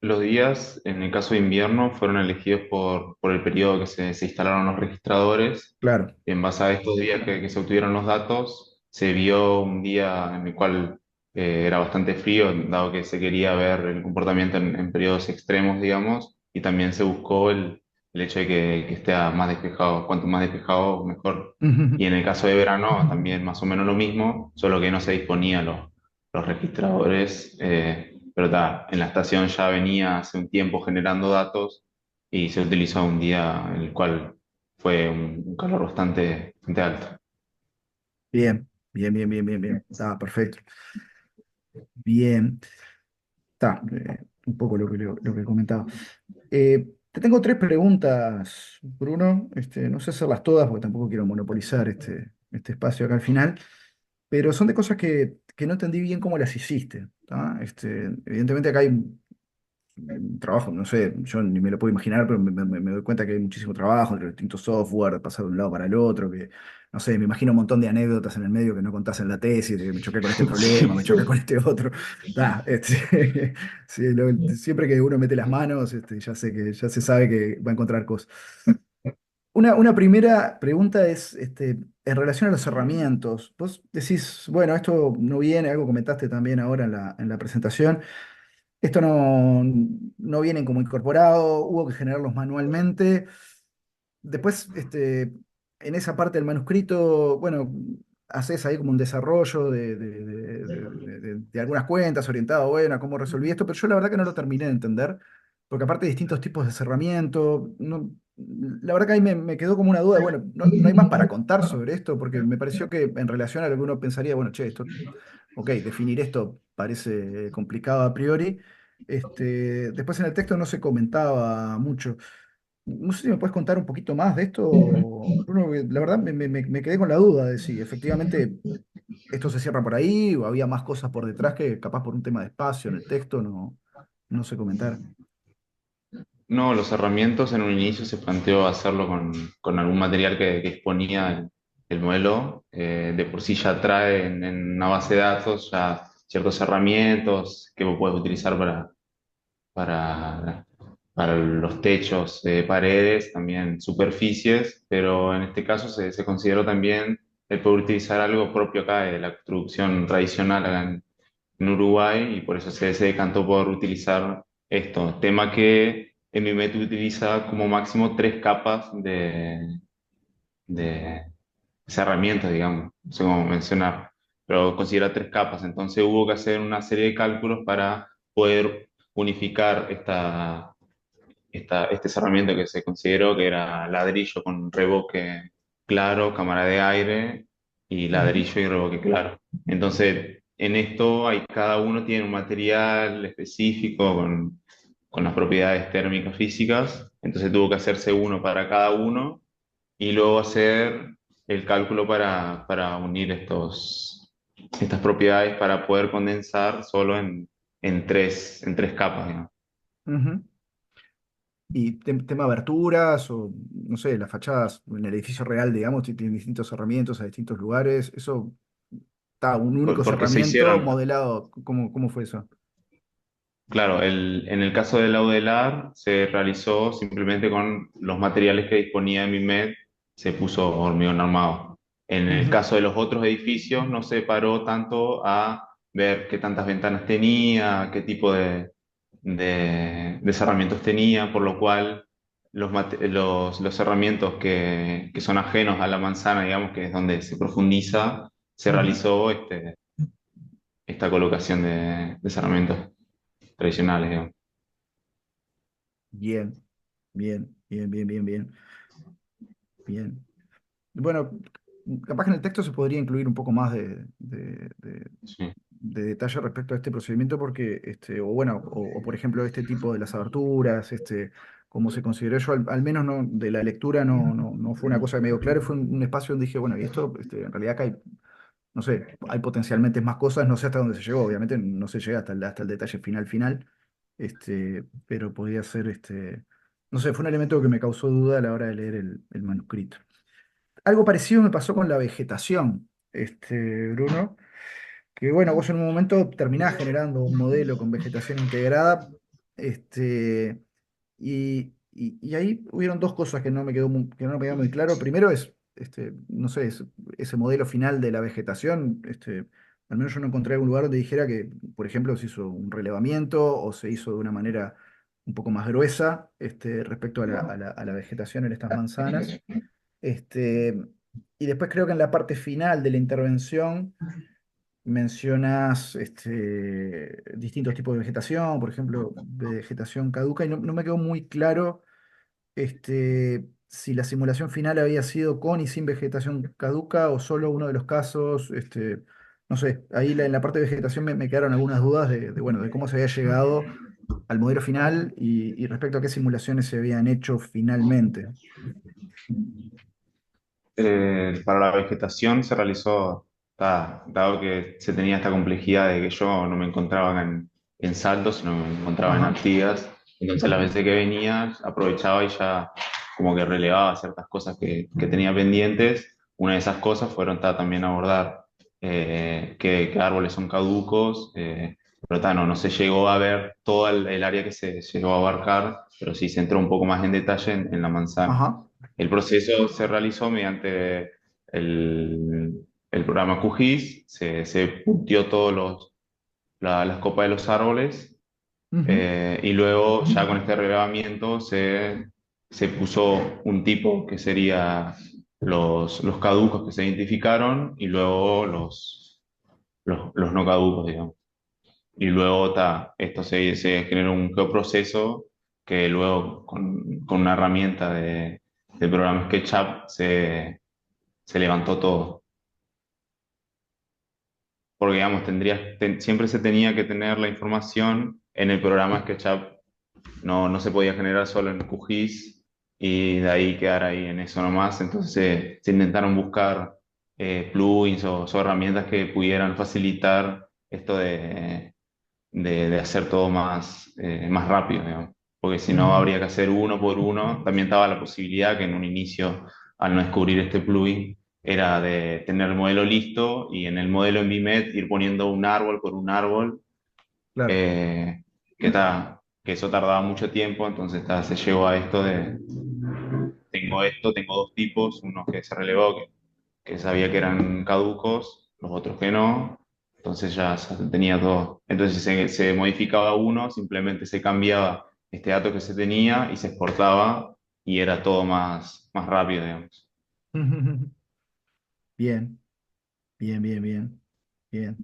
Los días, en el caso de invierno, fueron elegidos por el periodo que se instalaron los registradores. Claro. En base a estos días que se obtuvieron los datos, se vio un día en el cual era bastante frío, dado que se quería ver el comportamiento en periodos extremos, digamos, y también se buscó el hecho de que esté más despejado. Cuanto más despejado, mejor. Y en el caso de verano, también más o menos lo mismo, solo que no se disponían los registradores. Pero en la estación ya venía hace un tiempo generando datos y se utilizó un día en el cual fue un calor bastante alto. Bien, bien, bien, bien, bien, bien. Está perfecto. Bien. Está, un poco lo que comentaba. Te tengo tres preguntas, Bruno. No sé hacerlas todas porque tampoco quiero monopolizar este espacio acá al final, pero son de cosas que no entendí bien cómo las hiciste. ¿Tá? Evidentemente acá hay un trabajo, no sé, yo ni me lo puedo imaginar, pero me doy cuenta que hay muchísimo trabajo entre los distintos software, de pasar de un lado para el otro, que, no sé, me imagino un montón de anécdotas en el medio que no contás en la tesis, de que me choqué con este problema, me choqué con este otro. Sí, siempre que uno mete las manos, ya se sabe que va a encontrar cosas. Una primera pregunta es, en relación a los cerramientos. Vos decís, bueno, esto no viene, algo comentaste también ahora en la presentación. Esto no vienen como incorporado, hubo que generarlos manualmente. Después, en esa parte del manuscrito, bueno, haces ahí como un desarrollo de algunas cuentas orientado, bueno, a cómo resolví esto, pero yo la verdad que no lo terminé de entender, porque aparte de distintos tipos de cerramiento, la verdad que ahí me quedó como una duda, de, bueno, no hay más para contar sobre esto, porque me pareció que en relación a lo que uno pensaría, bueno, che, esto, ok, definir esto parece complicado a priori. Después en el texto no se comentaba mucho. No sé si me puedes contar un poquito más de esto, Bruno, porque la verdad me quedé con la duda de si efectivamente esto se cierra por ahí o había más cosas por detrás que capaz por un tema de espacio en el texto no se comentar. No, los herramientas en un inicio se planteó hacerlo con algún material que exponía el modelo. De por sí ya trae en una base de datos ya ciertos herramientas que vos puedes utilizar para, para los techos, paredes, también superficies, pero en este caso se consideró también el poder utilizar algo propio acá de la construcción tradicional acá en Uruguay y por eso se decantó por utilizar esto. Tema que en mi método utiliza como máximo tres capas de herramientas, digamos, no sé cómo mencionar, pero considera tres capas. Entonces hubo que hacer una serie de cálculos para poder unificar este cerramiento que se consideró que era ladrillo con revoque claro, cámara de aire y Ujú, ladrillo y revoque claro. Entonces, en esto cada uno tiene un material específico con las propiedades térmicas físicas, entonces tuvo que hacerse uno para cada uno y luego hacer el cálculo para unir estas propiedades para poder condensar solo en tres capas, digamos. ujú. Y tema aberturas o, no sé, las fachadas en el edificio real, digamos, tienen distintos cerramientos a distintos lugares. Eso está, un único Porque se cerramiento hicieron. modelado. ¿Cómo fue eso? Claro, en el caso del Audelar se realizó simplemente con los materiales que disponía MIMED, se puso hormigón armado. En el Ujú, caso de los otros edificios no se paró tanto a ver qué tantas ventanas tenía, qué tipo de cerramientos tenía, por lo cual los cerramientos que son ajenos a la manzana, digamos, que es donde se profundiza, se ujú. realizó esta colocación de cerramientos tradicionales, digamos. Bien, bien, bien, bien, bien, bien, bien. Bueno, capaz que en el texto se podría incluir un poco más Sí. de detalle respecto a este procedimiento, porque, o bueno, o por ejemplo, este tipo de las aberturas, como se consideró yo, al menos no, de la lectura no fue una cosa que me dio claro, fue un espacio donde dije, bueno, y esto, en realidad acá hay, no sé, hay potencialmente más cosas, no sé hasta dónde se llegó, obviamente no se llega hasta el detalle final final, pero podía ser, no sé, fue un elemento que me causó duda a la hora de leer el manuscrito. Algo parecido me pasó con la vegetación, Bruno, que bueno, vos en un momento terminás generando un modelo con vegetación integrada, y ahí hubieron dos cosas que no me quedó muy claro. Primero es, no sé, ese modelo final de la vegetación, al menos yo no encontré algún lugar donde dijera que, por ejemplo, se hizo un relevamiento o se hizo de una manera un poco más gruesa, respecto a la vegetación en estas manzanas. Este, y después creo que en la parte final de la intervención mencionas, distintos tipos de vegetación, por ejemplo, vegetación caduca, y no me quedó muy claro, si la simulación final había sido con y sin vegetación caduca o solo uno de los casos. No sé, ahí en la parte de vegetación me quedaron algunas dudas bueno, de cómo se había llegado al modelo final y respecto a qué simulaciones se habían hecho finalmente. Para la vegetación se realizó, dado que se tenía esta complejidad de que yo no me encontraba en Salto, sino me encontraba en Ajá, Artigas, entonces las veces que venía aprovechaba y ya como que relevaba ciertas cosas que tenía pendientes. Una de esas cosas fueron también abordar qué árboles son caducos, pero no se llegó a ver todo el área que se llegó a abarcar, pero sí se entró un poco más en detalle en la manzana. ajá. El proceso se realizó mediante el programa QGIS, se puntió las copas de los árboles, Ujú. y luego ya con este relevamiento se puso un tipo que sería los caducos que se identificaron y luego los no caducos, digamos. Y luego esto se generó un geoproceso que luego con una herramienta del programa SketchUp se levantó todo. Porque digamos, siempre se tenía que tener la información en el programa SketchUp, no se podía generar solo en QGIS y de ahí quedar ahí en eso nomás. Entonces se intentaron buscar plugins o herramientas que pudieran facilitar esto de hacer todo más rápido, digamos. Porque si no, Ujú. habría que hacer uno por uno. También estaba la posibilidad que en un inicio, al no descubrir este plugin, era de tener el modelo listo y en el modelo en Vimet ir poniendo un árbol por un árbol, Claro. eh, que eso tardaba mucho tiempo. Entonces se llegó a esto tengo dos tipos, uno que se relevó, que sabía que eran caducos, los otros que no, entonces ya se tenía todo. Entonces se modificaba uno, simplemente se cambiaba este dato que se tenía y se exportaba y era todo más rápido, digamos. Bien, bien, bien, bien. Bien.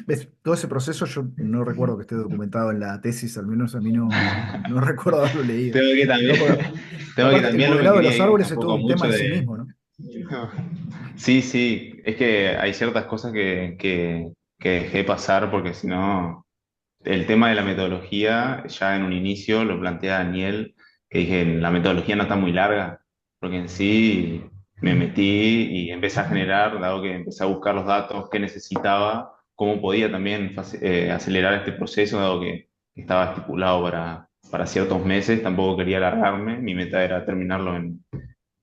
¿Ves? Todo ese proceso yo no recuerdo que esté documentado en la tesis, al menos a mí no recuerdo haberlo leído. Tengo que No, también, porque tengo que aparte el también no me modelado de quería los ir árboles es todo tampoco un tema mucho en sí de... mismo, ¿no? Sí, sí, es que hay ciertas cosas que dejé pasar porque si no... El tema de la metodología, ya en un inicio lo plantea Daniel, que dije, la metodología no está muy larga, porque en sí me metí y empecé a generar, dado que empecé a buscar los datos que necesitaba, cómo podía también acelerar este proceso, dado que estaba estipulado para ciertos meses, tampoco quería alargarme, mi meta era terminarlo en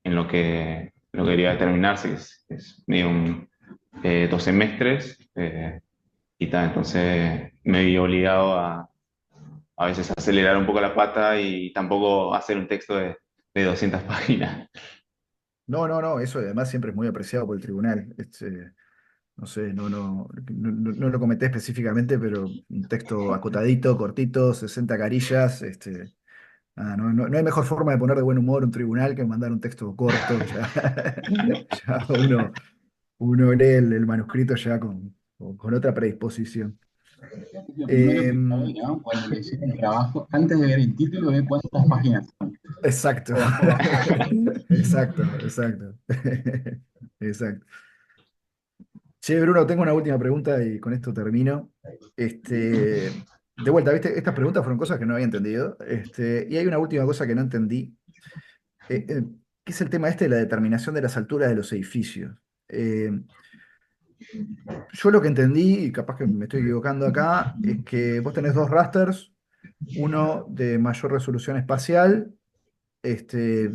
lo que quería terminarse, que es medio 2 semestres. Entonces me vi obligado a veces acelerar un poco la pata y tampoco hacer un texto de 200 páginas. No, no, no, eso además siempre es muy apreciado por el tribunal. No sé, no lo comenté específicamente, pero un texto acotadito, cortito, 60 carillas. No hay mejor forma de poner de buen humor un tribunal que mandar un texto corto. Ya, ya uno lee el manuscrito ya con otra predisposición. Lo primero que Em, sabe, ¿no? Cuando le llega el trabajo, antes de ver el título, ve cuántas páginas son. exacto. O- Exacto, exacto. Exacto. Che, Bruno, tengo una última pregunta y con esto termino. De vuelta, ¿viste? Estas preguntas fueron cosas que no había entendido. Y hay una última cosa que no entendí, que es el tema de la determinación de las alturas de los edificios. Eh, yo lo que entendí, y capaz que me estoy equivocando acá, es que vos tenés dos rasters, Uno de mayor resolución espacial, este,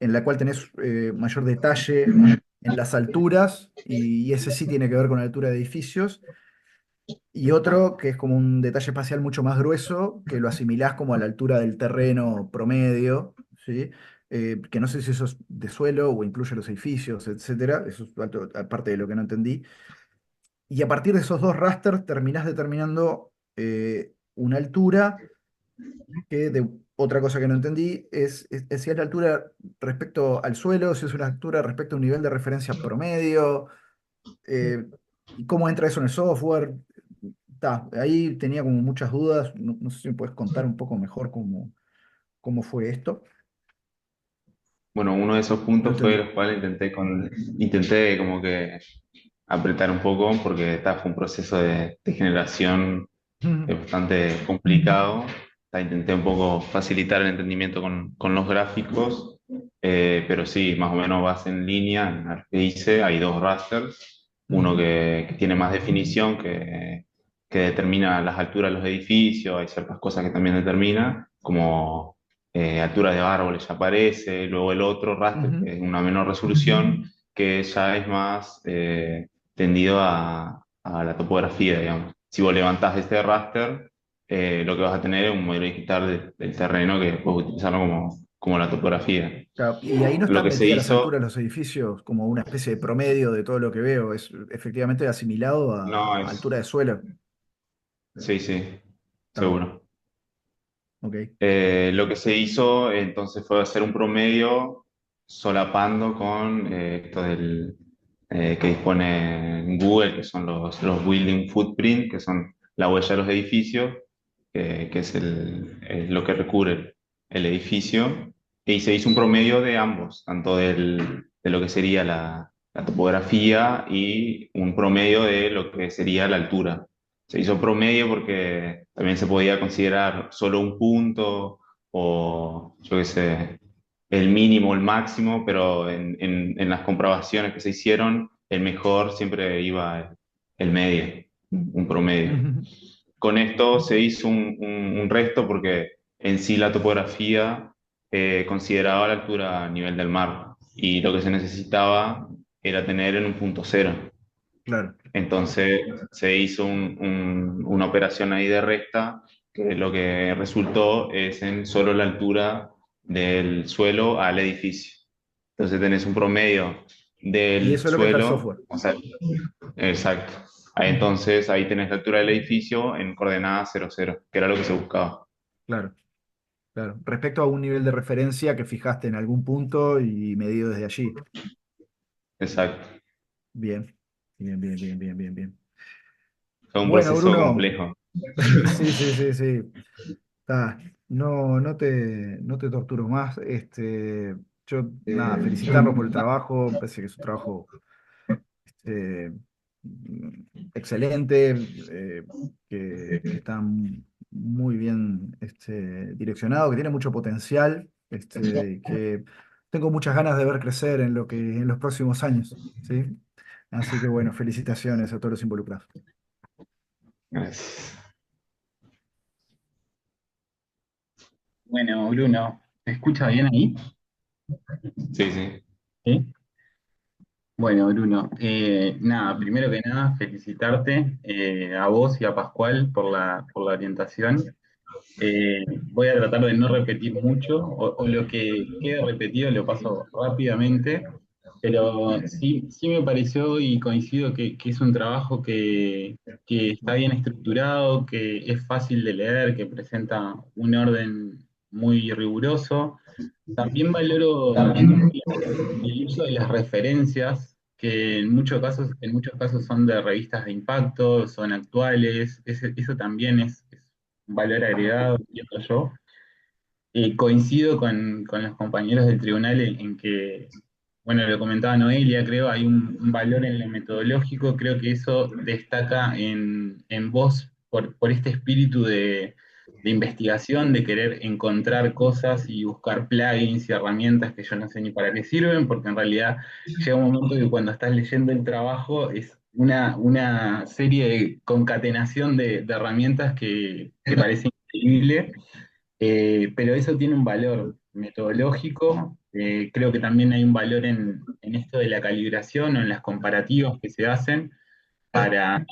en la cual tenés mayor detalle en las alturas, y ese sí tiene que ver con la altura de edificios. Y otro que es como un detalle espacial mucho más grueso, que lo asimilás como a la altura del terreno promedio, ¿sí? Que no sé si eso es de suelo o incluye los edificios, etcétera. Eso es aparte de lo que no entendí. Y a partir de esos dos rasters terminás determinando una altura que de otra cosa que no entendí es si es la altura respecto al suelo, si es una altura respecto a un nivel de referencia promedio, eh, y cómo entra eso en el software. Ahí tenía como muchas dudas. No sé si me puedes contar un poco mejor cómo fue esto. Bueno, uno de esos No puntos fue entendí. los cuales intenté como que apretar un poco porque fue un proceso de generación bastante complicado. Intenté un poco facilitar el entendimiento con los gráficos, pero sí, más o menos vas en línea en lo que hice. Hay dos rasters, uno que tiene más definición, que determina las alturas de los edificios, hay ciertas cosas que también determina, como altura de árboles ya aparece, luego el otro raster, Ujú, que es una menor resolución, que ya es más tendido a la topografía, digamos. Si vos levantás este raster, lo que vas a tener es un modelo digital del terreno que puedes utilizarlo como la topografía. claro. Y ahí no Lo están que se metidas las hizo, alturas de los edificios como una especie de promedio de todo lo que veo. Es efectivamente asimilado no a es, altura de suelo. sí, sí, Está bueno. seguro. Ok. Lo que se hizo entonces fue hacer un promedio solapando con esto que dispone Google, que son los building footprint, que son la huella de los edificios, que es lo que recubre el edificio. Y se hizo un promedio de ambos, tanto de lo que sería la topografía y un promedio de lo que sería la altura. Se hizo promedio porque también se podía considerar solo un punto o, yo qué sé, el mínimo o el máximo, pero en las comprobaciones que se hicieron, el mejor siempre iba el medio, un promedio. Ujú, Con esto se hizo un resto porque en sí la topografía consideraba la altura a nivel del mar y lo que se necesitaba era tener en un punto cero. claro. Entonces se hizo una operación ahí de resta que lo que resultó es en solo la altura del suelo al edificio. Entonces tenés un promedio Y del eso es lo que está el suelo, software. o sea, exacto. Ujú, Entonces ahí tenés la altura del edificio en coordenadas 00, que era lo que se buscaba. claro, claro. Respecto a un nivel de referencia que fijaste en algún punto y medido desde allí. Exacto. Bien, bien, bien, bien, bien, bien, bien. Fue un Bueno, proceso Bruno. complejo. Sí, sí, sí, sí. No te torturo más. Yo, nada, felicitarlo por el trabajo. Parece que es un trabajo este, excelente, que está muy bien direccionado, que tiene mucho potencial, que tengo muchas ganas de ver crecer en los próximos años, ¿sí? Así que bueno, felicitaciones a todos los involucrados. Gracias. Bueno, Bruno, ¿me escucha bien ahí? Sí, sí. ¿Sí? Bueno, Bruno, nada, primero que nada, felicitarte a vos y a Pascual por la orientación. Voy a tratar de no repetir mucho, o lo que quede repetido lo paso rápidamente, pero sí, sí me pareció y coincido que es un trabajo que está bien estructurado, que es fácil de leer, que presenta un orden muy riguroso. También valoro el uso de las referencias, que en muchos casos son de revistas de impacto, son actuales, eso también es un valor agregado, entiendo yo. Coincido con los compañeros del tribunal en que, bueno, lo comentaba Noelia, creo, hay un valor en lo metodológico, creo que eso destaca en vos por este espíritu de investigación, de querer encontrar cosas y buscar plugins y herramientas que yo no sé ni para qué sirven, porque en realidad llega un momento que cuando estás leyendo el trabajo es una serie de concatenación de herramientas que parecen increíble. Pero eso tiene un valor metodológico. Creo que también hay un valor en esto de la calibración o en las comparativas que se hacen para,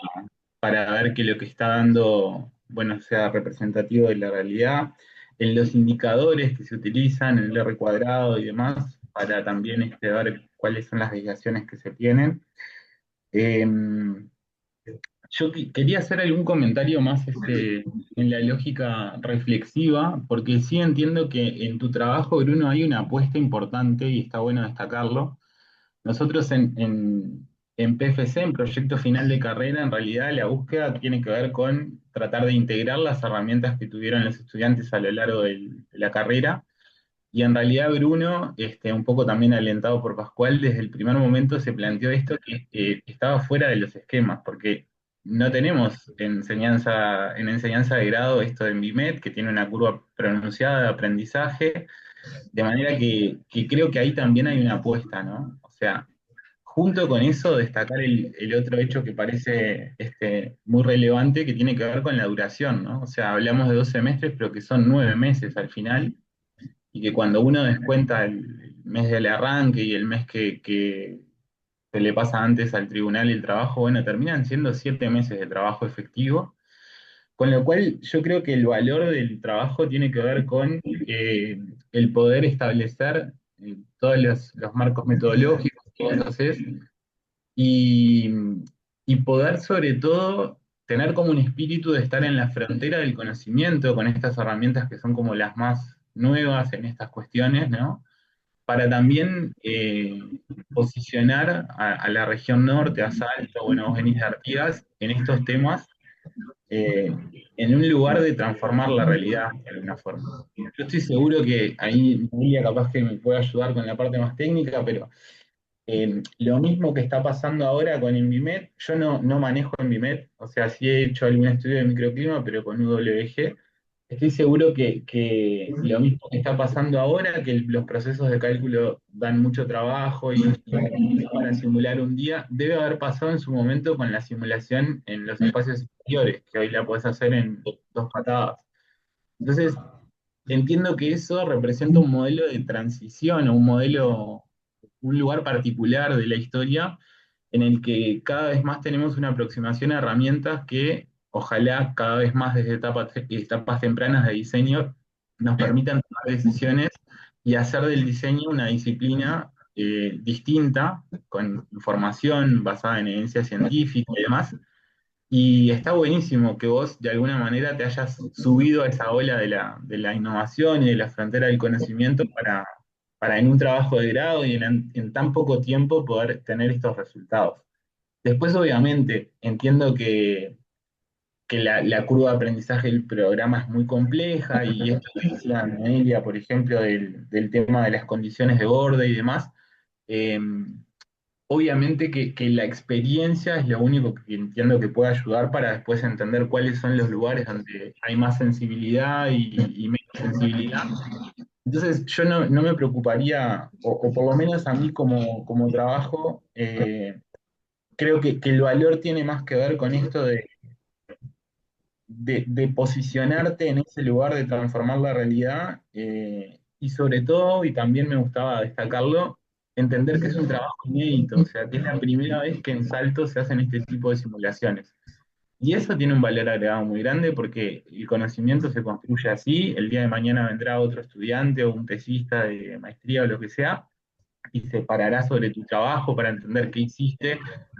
para ver que lo que está dando, bueno, sea representativo de la realidad, en los indicadores que se utilizan, en el R cuadrado y demás, para también ver cuáles son las desviaciones que se tienen. Em, yo quería hacer algún comentario más en la lógica reflexiva, porque sí entiendo que en tu trabajo, Bruno, hay una apuesta importante y está bueno destacarlo. Nosotros en PFC, en Proyecto Final de Carrera, en realidad la búsqueda tiene que ver con tratar de integrar las herramientas que tuvieron los estudiantes a lo largo de la carrera. Y en realidad Bruno, un poco también alentado por Pascual, desde el primer momento se planteó esto que estaba fuera de los esquemas, porque no tenemos en enseñanza de grado esto de MBIMED, que tiene una curva pronunciada de aprendizaje, de manera que creo que ahí también hay una apuesta, ¿no? O sea, junto con eso, destacar el otro hecho que parece muy relevante, que tiene que ver con la duración, ¿no? O sea, hablamos de 2 semestres, pero que son 9 meses al final, y que cuando uno descuenta el mes del arranque y el mes que se le pasa antes al tribunal y el trabajo, bueno, terminan siendo 7 meses de trabajo efectivo, con lo cual yo creo que el valor del trabajo tiene que ver con el poder establecer todos los marcos metodológicos, todos los es, y, y poder sobre todo tener como un espíritu de estar en la frontera del conocimiento con estas herramientas que son como las más nuevas en estas cuestiones, ¿no? Para también posicionar a la región norte, a Salta, bueno, vos venís de Artigas, en estos temas, eh, en un lugar de transformar la realidad de alguna forma. Yo estoy seguro que ahí Emilia capaz que me puede ayudar con la parte más técnica, pero lo mismo que está pasando ahora con Envimed, yo no manejo Envimed, o sea, sí he hecho algún estudio de microclima, pero con UWG. Estoy seguro que lo mismo que está pasando ahora, que los procesos de cálculo dan mucho trabajo y para simular un día, debe haber pasado en su momento con la simulación en los espacios exteriores, que hoy la podés hacer en 2 patadas. Entonces, entiendo que eso representa un modelo de transición o un lugar particular de la historia en el que cada vez más tenemos una aproximación a herramientas que ojalá cada vez más desde etapas tempranas de diseño nos permitan tomar decisiones y hacer del diseño una disciplina distinta, con información basada en evidencia científica y demás, y está buenísimo que vos de alguna manera te hayas subido a esa ola de la innovación y de la frontera del conocimiento para en un trabajo de grado y en tan poco tiempo poder tener estos resultados. Después, obviamente, entiendo que la curva de aprendizaje del programa es muy compleja y esto que decía Noelia, por ejemplo, del tema de las condiciones de borde y demás. eh, Obviamente que la experiencia es lo único que entiendo que puede ayudar para después entender cuáles son los lugares donde hay más sensibilidad y menos sensibilidad. Entonces yo no me preocuparía, o por lo menos a mí como trabajo, creo que el valor tiene más que ver con esto de posicionarte en ese lugar de transformar la realidad, y sobre todo, y también me gustaba destacarlo, entender que es un trabajo inédito, o sea, que es la primera vez que en Salto se hacen este tipo de simulaciones. Y eso tiene un valor agregado muy grande porque el conocimiento se construye así, el día de mañana vendrá otro estudiante o un tesista de maestría o lo que sea, y se parará sobre tu trabajo para entender qué hiciste,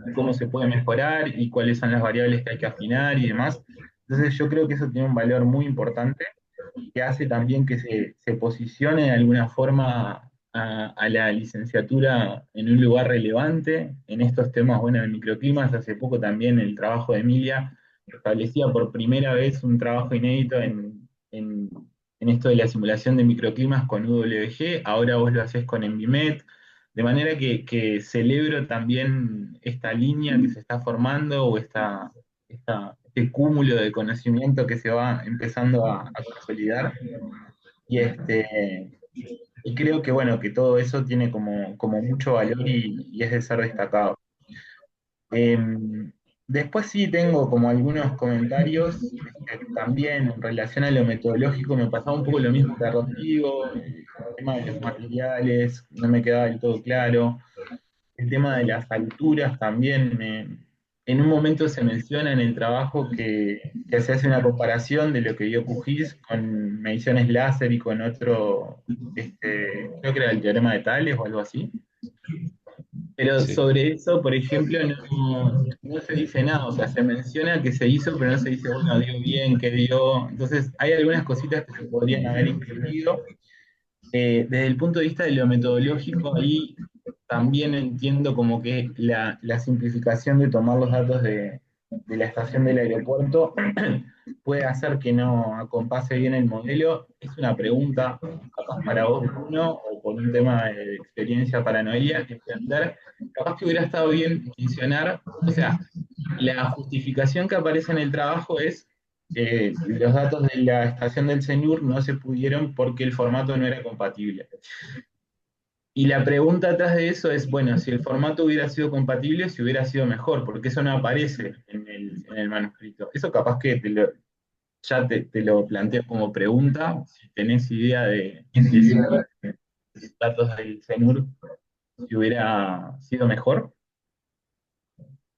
y cómo se puede mejorar y cuáles son las variables que hay que afinar y demás. Entonces yo creo que eso tiene un valor muy importante que hace también que se posicione de alguna forma a la licenciatura en un lugar relevante en estos temas, bueno, de microclimas. Hace poco también el trabajo de Emilia establecía por primera vez un trabajo inédito en esto de la simulación de microclimas con UWG, ahora vos lo hacés con Envimet, de manera que celebro también esta línea que se está formando o este cúmulo de conocimiento que se va empezando a consolidar. Y, y creo que bueno, que todo eso tiene como mucho valor y es de ser destacado. Después sí tengo como algunos comentarios, también en relación a lo metodológico me pasaba un poco lo mismo que a Rodrigo, el tema de los materiales no me quedaba del todo claro, el tema de las alturas también, en un momento se menciona en el trabajo que se hace una comparación de lo que dio QGIS con mediciones láser y con otro, creo que era el teorema de Tales o algo así. Pero Sí. sobre eso, por ejemplo, no se dice nada, o sea, se menciona que se hizo, pero no se dice, bueno, dio bien, qué dio. Entonces, hay algunas cositas que se podrían haber incluido. Desde el punto de vista de lo metodológico, ahí también entiendo como que la simplificación de tomar los datos de la estación del aeropuerto puede hacer que no acompase bien el modelo. Es una pregunta, capaz para vos, Bruno, o por un tema de experiencia para Noelia, entender, capaz que hubiera estado bien mencionar, o sea, la justificación que aparece en el trabajo es los datos de la estación del CENUR no se pudieron porque el formato no era compatible. Y la pregunta atrás de eso es, bueno, si el formato hubiera sido compatible, si hubiera sido mejor, porque eso no aparece en el manuscrito. Eso capaz que ya te lo planteo como pregunta, si tenés idea de si los datos del CENUR si hubiera sido mejor.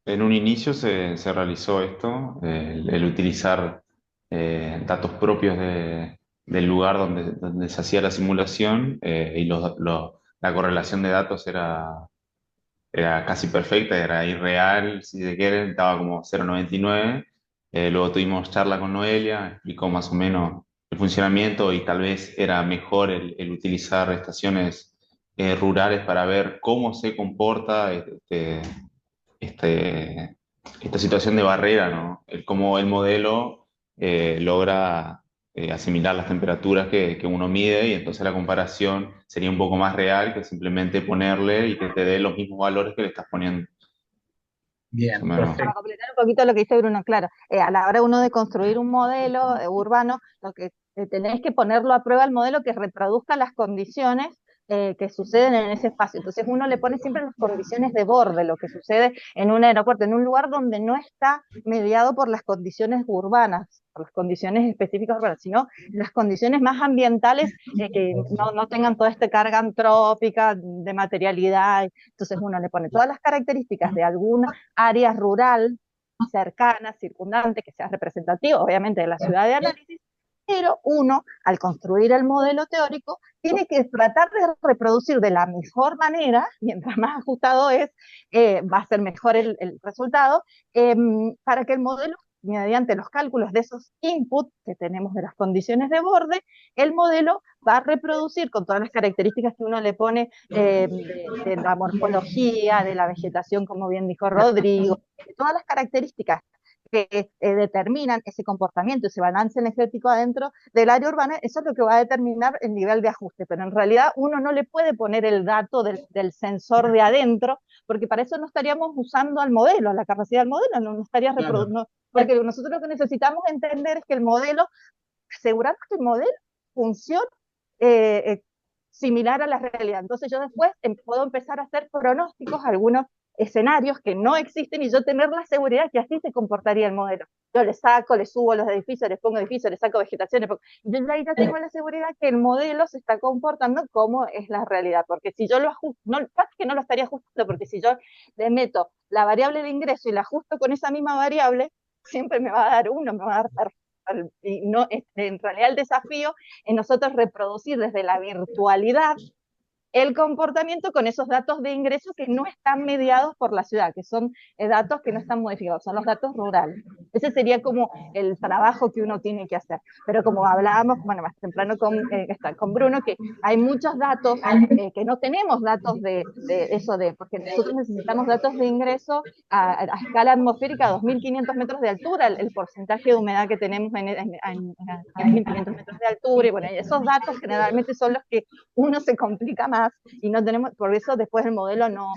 En un inicio se realizó esto, el utilizar datos propios del lugar donde se hacía la simulación y la correlación de datos era casi perfecta, era irreal, si se quiere, estaba como 0,99. Luego tuvimos charla con Noelia, explicó más o menos el funcionamiento y tal vez era mejor el utilizar estaciones rurales para ver cómo se comporta este, esta situación de barrera, ¿no? Cómo el modelo logra asimilar las temperaturas que uno mide y entonces la comparación sería un poco más real que simplemente ponerle y que te dé los mismos valores que le estás poniendo. Más o Bien, menos. Para perfecto. completar un poquito lo que dice Bruno, claro, a la hora uno de construir un modelo urbano, lo que tenés que ponerlo a prueba al modelo que reproduzca las condiciones que suceden en ese espacio. Entonces uno le pone siempre las condiciones de borde, lo que sucede en un aeropuerto, en un lugar donde no está mediado por las condiciones urbanas, por las condiciones específicas urbanas, sino las condiciones más ambientales que no tengan toda esta carga antrópica de materialidad. Entonces uno le pone todas las características de alguna área rural cercana, circundante, que sea representativo, obviamente, de la ciudad de análisis, pero uno, al construir el modelo teórico, tiene que tratar de reproducir de la mejor manera, mientras más ajustado es, va a ser mejor el resultado, para que el modelo, mediante los cálculos de esos inputs que tenemos de las condiciones de borde, el modelo va a reproducir con todas las características que uno le pone de la morfología, de la vegetación, como bien dijo Rodrigo, de todas las características que determinan ese comportamiento, ese balance energético adentro del área urbana, eso es lo que va a determinar el nivel de ajuste. Pero en realidad uno no le puede poner el dato del sensor de adentro, porque para eso no estaríamos usando al modelo, la capacidad del modelo, no estaría Claro. reproduciendo, porque nosotros lo que necesitamos entender es que el modelo, asegurarnos que el modelo funcione eh, eh, similar a la realidad. Entonces yo después puedo empezar a hacer pronósticos, algunos escenarios que no existen y yo tener la seguridad que así se comportaría el modelo. Yo le saco, le subo los edificios, les pongo edificios, le saco vegetación, yo ahí ya tengo la seguridad que el modelo se está comportando como es la realidad, porque si yo lo ajusto, no, casi que no lo estaría ajustando, porque si yo le meto la variable de ingreso y la ajusto con esa misma variable, siempre me va a dar uno, me va a dar y no, en realidad el desafío es nosotros reproducir desde la virtualidad el comportamiento con esos datos de ingreso que no están mediados por la ciudad, que son datos que no están modificados, son los datos rurales. Ese sería como el trabajo que uno tiene que hacer. Pero como hablábamos, bueno, más temprano con Bruno, que hay muchos datos que no tenemos datos de eso porque nosotros necesitamos datos de ingreso a escala atmosférica a 2.500 metros de altura, el porcentaje de humedad que tenemos a 2.500 metros de altura, y bueno, esos datos generalmente son los que uno se complica más y no tenemos, por eso después el modelo no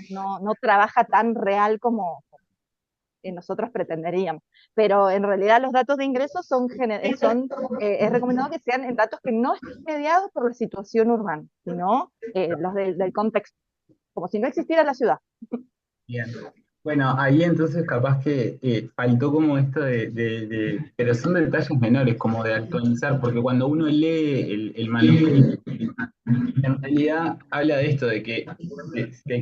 trabaja tan real como nosotros pretenderíamos. Pero en realidad los datos de ingresos es recomendado que sean en datos que no estén mediados por la situación urbana, sino los del contexto, como si no existiera la ciudad. Bien. Bueno, ahí entonces capaz que faltó como esto pero son detalles menores, como de actualizar, porque cuando uno lee el manuscrito, en realidad habla de esto, de que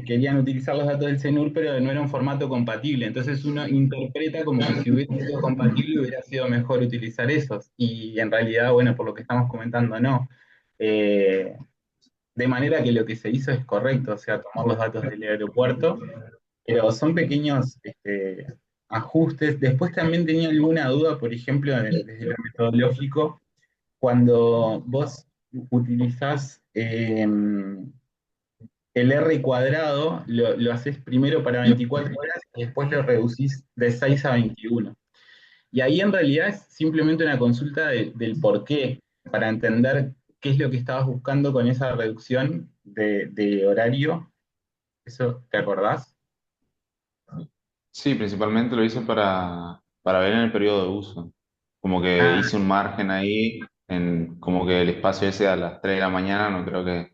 querían utilizar los datos del CENUR, pero no era un formato compatible. Entonces uno interpreta como que si hubiera sido compatible hubiera sido mejor utilizar esos. Y en realidad, bueno, por lo que estamos comentando, no. Eh, de manera que lo que se hizo es correcto, o sea, tomar los datos del aeropuerto, pero son pequeños ajustes. Después también tenía alguna duda, por ejemplo, desde lo metodológico, cuando vos utilizás el R cuadrado, lo haces primero para 24 horas y después lo reducís de 6 a 21. Y ahí en realidad es simplemente una consulta del por qué, para entender qué es lo que estabas buscando con esa reducción de horario. ¿Eso te acordás? Sí, principalmente lo hice para ver en el periodo de uso. Como que Ah, hice un margen ahí, en como que el espacio ese a las 3 de la mañana, no creo que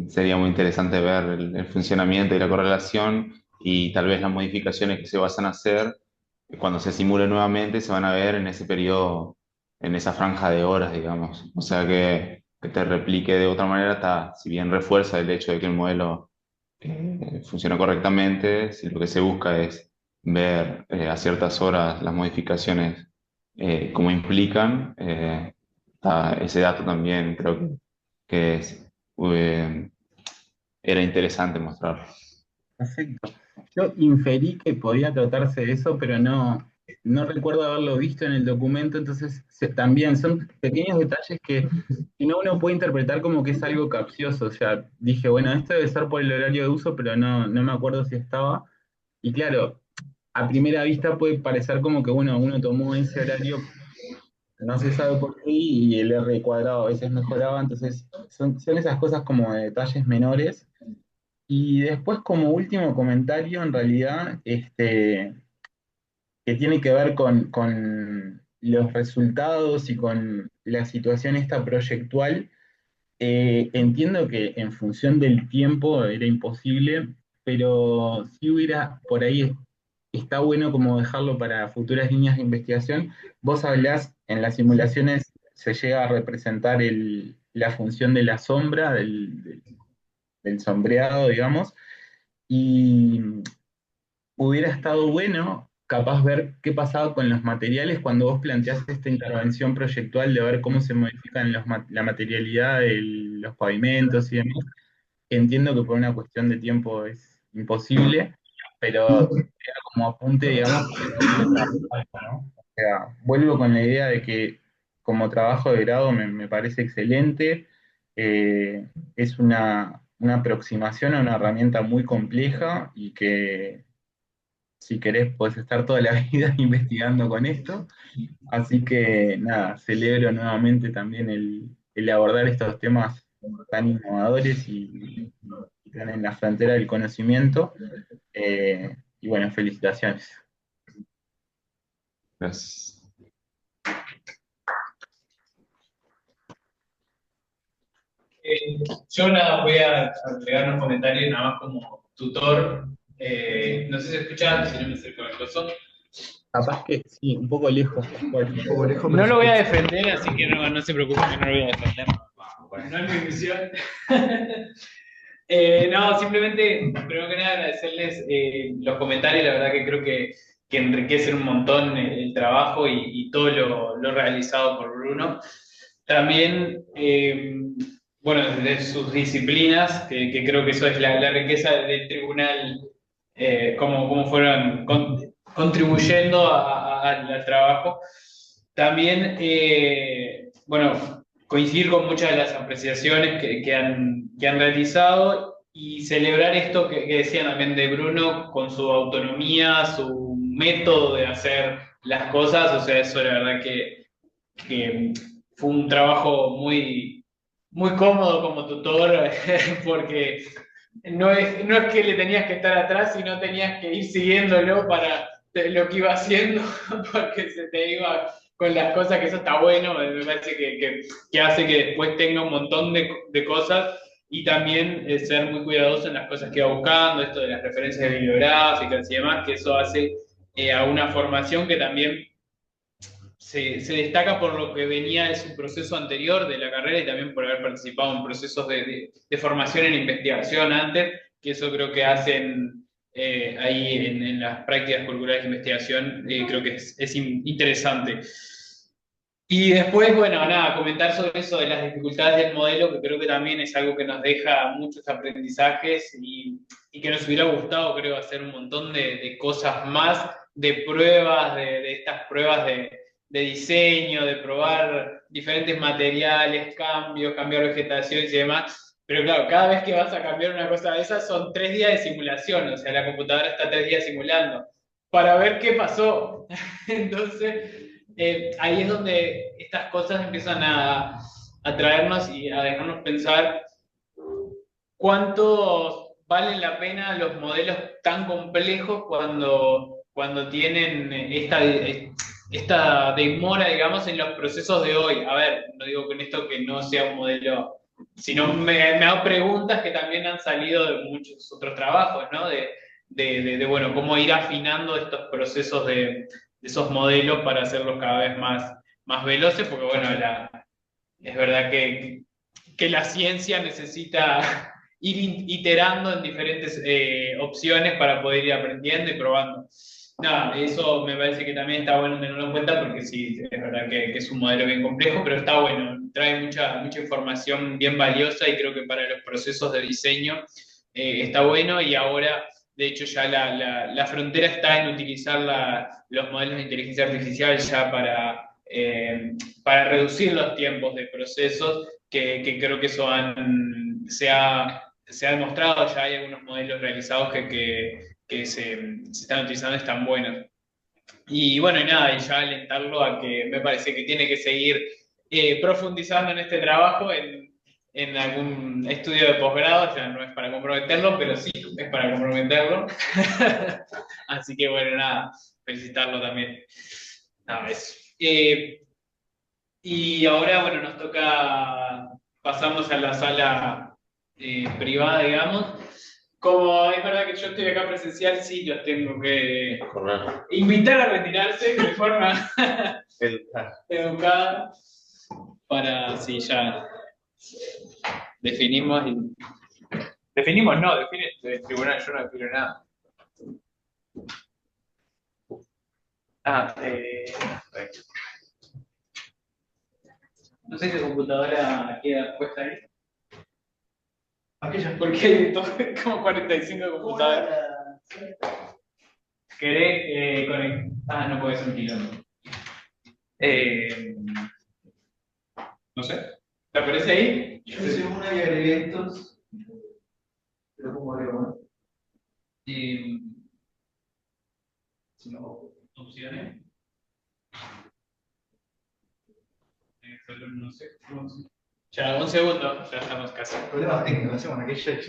sería muy interesante ver el funcionamiento y la correlación y tal vez las modificaciones que se vayan a hacer cuando se simule nuevamente se van a ver en ese periodo, en esa franja de horas, digamos. O sea que te replique de otra manera, está, si bien refuerza el hecho de que el modelo funciona correctamente, si lo que se busca es ver a ciertas horas las modificaciones como implican, ese dato también creo que es, eh, era interesante mostrarlo. perfecto. Yo inferí que podía tratarse de eso, pero no recuerdo haberlo visto en el documento, entonces también son pequeños detalles que si no uno puede interpretar como que es algo capcioso. O sea, dije, bueno, esto debe ser por el horario de uso, pero no me acuerdo si estaba. Y claro, a primera vista puede parecer como que bueno, uno tomó ese horario, no se sabe por qué, y el R cuadrado a veces mejoraba, entonces son esas cosas como de detalles menores. Y después, como último comentario, en realidad, que tiene que ver con los resultados y con la situación esta proyectual, entiendo que en función del tiempo era imposible, pero si hubiera por ahí, está bueno como dejarlo para futuras líneas de investigación. Vos hablás, en las simulaciones se llega a representar la función de la sombra, del sombreado, digamos, y hubiera estado bueno capaz ver qué pasaba con los materiales cuando vos planteaste esta intervención proyectual de ver cómo se modifican la materialidad de los pavimentos y demás. Entiendo que por una cuestión de tiempo es imposible, pero era como apunte, digamos, para seguir trabajando, ¿no? O sea, vuelvo con la idea de que como trabajo de grado me parece excelente. Es una aproximación a una herramienta muy compleja y que si querés, podés estar toda la vida investigando con esto. Así que nada, celebro nuevamente también el abordar estos temas tan innovadores y tan en la frontera del conocimiento. Y bueno, felicitaciones. Gracias. Yo nada, voy a agregar unos comentarios nada más como tutor. No sé si escuchan, si no me acerco al coso. Capaz que sí, un poco lejos, Pascual. Un poco lejos, No pero lo se voy a escucha. defender, así que no se preocupen que no lo voy a defender. No es mi misión. No, simplemente, primero que nada, agradecerles los comentarios. La verdad que creo que enriquecen un montón el trabajo y todo lo realizado por Bruno. También, bueno, desde sus disciplinas, que creo que eso es la riqueza del tribunal, cómo fueron contribuyendo al trabajo. También, bueno, coincidir con muchas de las apreciaciones que han realizado y celebrar esto que decían también de Bruno con su autonomía, su método de hacer las cosas. O sea, eso la verdad que fue un trabajo muy cómodo como tutor, porque no es que le tenías que estar atrás, sino tenías que ir siguiéndolo para lo que iba haciendo, porque se te iba con las cosas, que eso está bueno. Me parece que hace que después tenga un montón de cosas y también ser muy cuidadoso en las cosas que va buscando, esto de las referencias bibliográficas y demás, que eso hace a una formación que también se destaca por lo que venía de su proceso anterior de la carrera y también por haber participado en procesos de formación en investigación antes, que eso creo que hacen ahí en las prácticas curriculares de investigación, creo que es interesante. Y después, bueno, nada, comentar sobre eso de las dificultades del modelo, que creo que también es algo que nos deja muchos aprendizajes y que nos hubiera gustado, creo, hacer un montón de cosas más, de pruebas, de estas pruebas de diseño, de probar diferentes materiales, cambiar vegetaciones y demás. Pero claro, cada vez que vas a cambiar una cosa de esas son 3 días de simulación, o sea, la computadora está 3 días simulando para ver qué pasó. Entonces ahí es donde estas cosas empiezan a traernos y a dejarnos pensar cuánto valen la pena los modelos tan complejos cuando tienen esta demora, digamos, en los procesos de hoy. A ver, no digo con esto que no sea un modelo, sino me hago preguntas que también han salido de muchos otros trabajos, ¿no? Bueno, cómo ir afinando estos procesos de esos modelos para hacerlos cada vez más veloces, porque bueno, es verdad que la ciencia necesita ir iterando en diferentes opciones para poder ir aprendiendo y probando. Nada, eso me parece que también está bueno tenerlo en cuenta porque sí, es verdad que es un modelo bien complejo, pero está bueno, trae mucha información bien valiosa y creo que para los procesos de diseño está bueno y ahora, de hecho, ya la frontera está en utilizar los modelos de inteligencia artificial ya para reducir los tiempos de procesos que creo que eso se ha demostrado, ya hay algunos modelos realizados que se están utilizando, están buenos. Y bueno, y nada, y ya alentarlo a que me parece que tiene que seguir profundizando en este trabajo en algún estudio de posgrado, ya no es para comprometerlo, pero sí es para comprometerlo. Así que bueno, nada, felicitarlo también. Nada, eso. Y ahora, bueno, nos toca, pasamos a la sala privada, digamos. Como es verdad que yo estoy acá presencial, sí los tengo que invitar a retirarse de forma educada para, sí, ya definimos y... Definimos, no, define el tribunal, yo no defino nada. No sé si la computadora queda puesta ahí. Aquellas, porque hay como 45 computadoras. ¿Querés conectar? Ah, no puede ser un kilómetro. No sé. ¿Te aparece ahí? Yo hice una y agregué estos. Pero como agrego, ¿no? Si no, opciones. Solo no sé. Ya, un segundo, ya estamos casi. Problemas técnicos, hacemos aquella.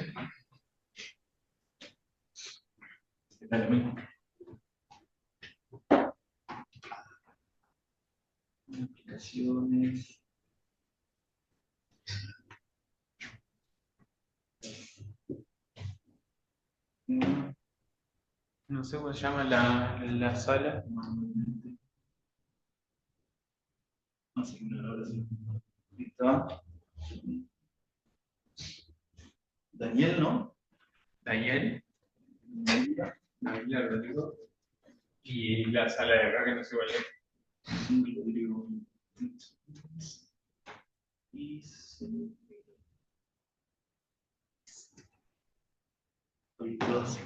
Está lo mismo. Aplicaciones. No sé cómo se llama la sala. No sé, no, ahora sí. ¿Listo? Daniel, ¿no? Daniel. Daniel Rodrigo. Y la sala de acá que no sé cuál es. Rodrigo. Y todos.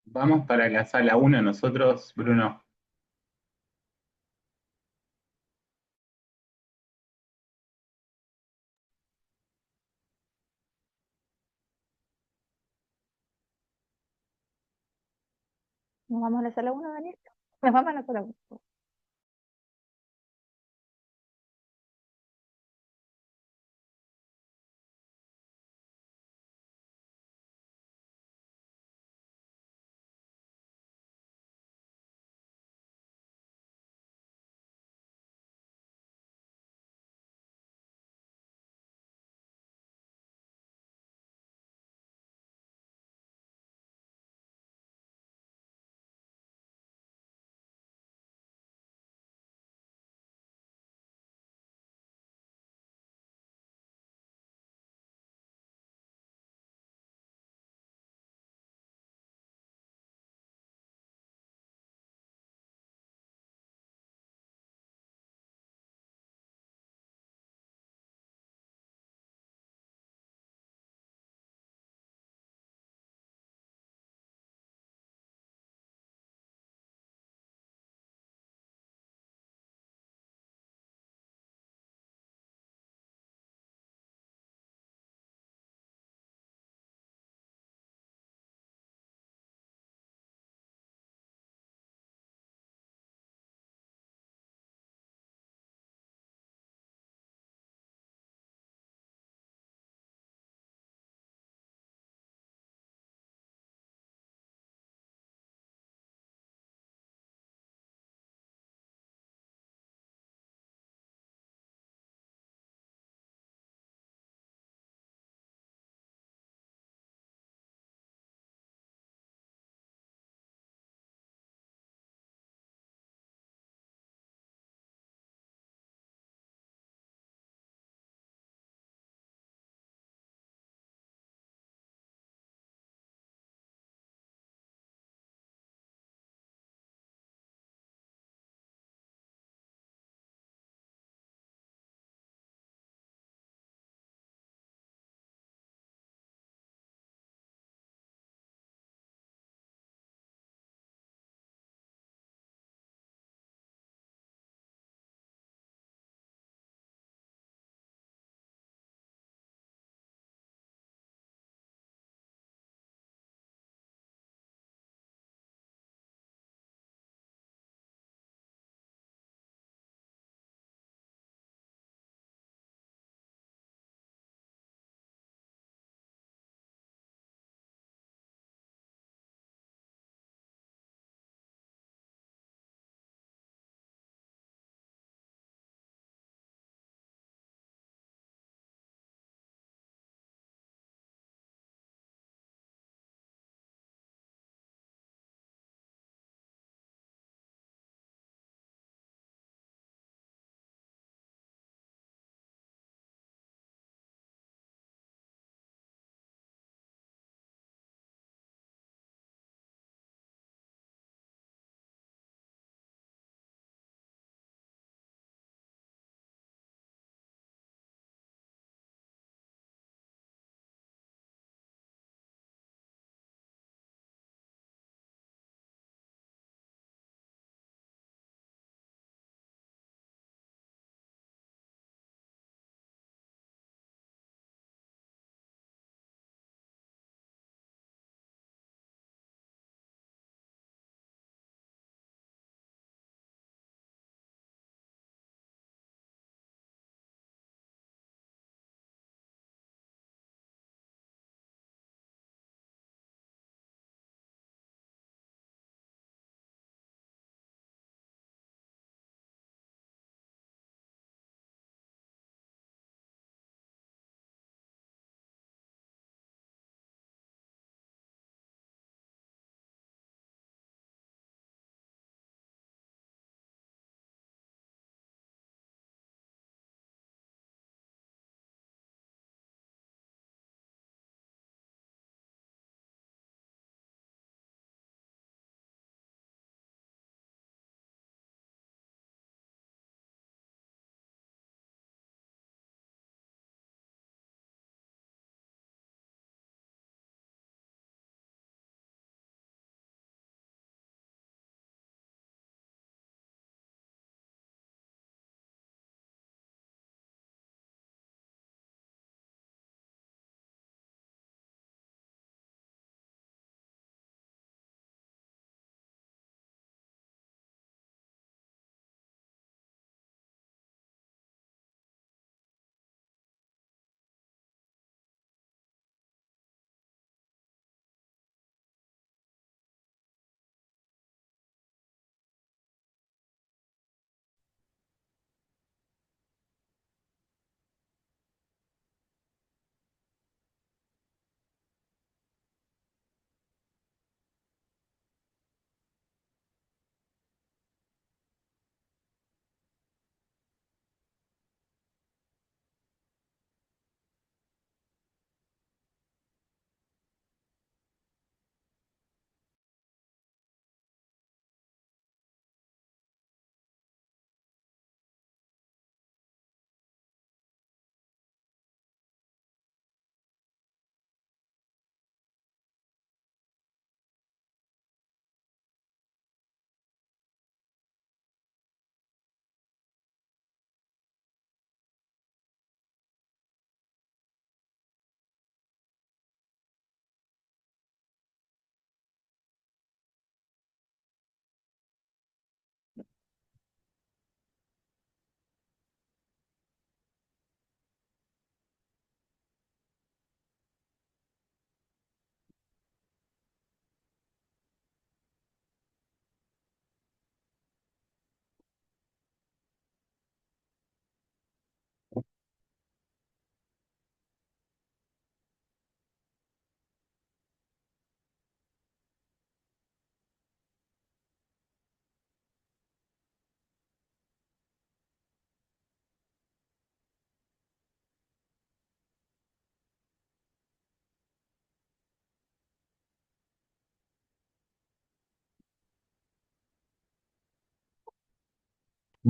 Vamos para la sala 1 nosotros, Bruno. ¿Nos vamos a la sala 1, Daniel? Nos vamos a la sala 1.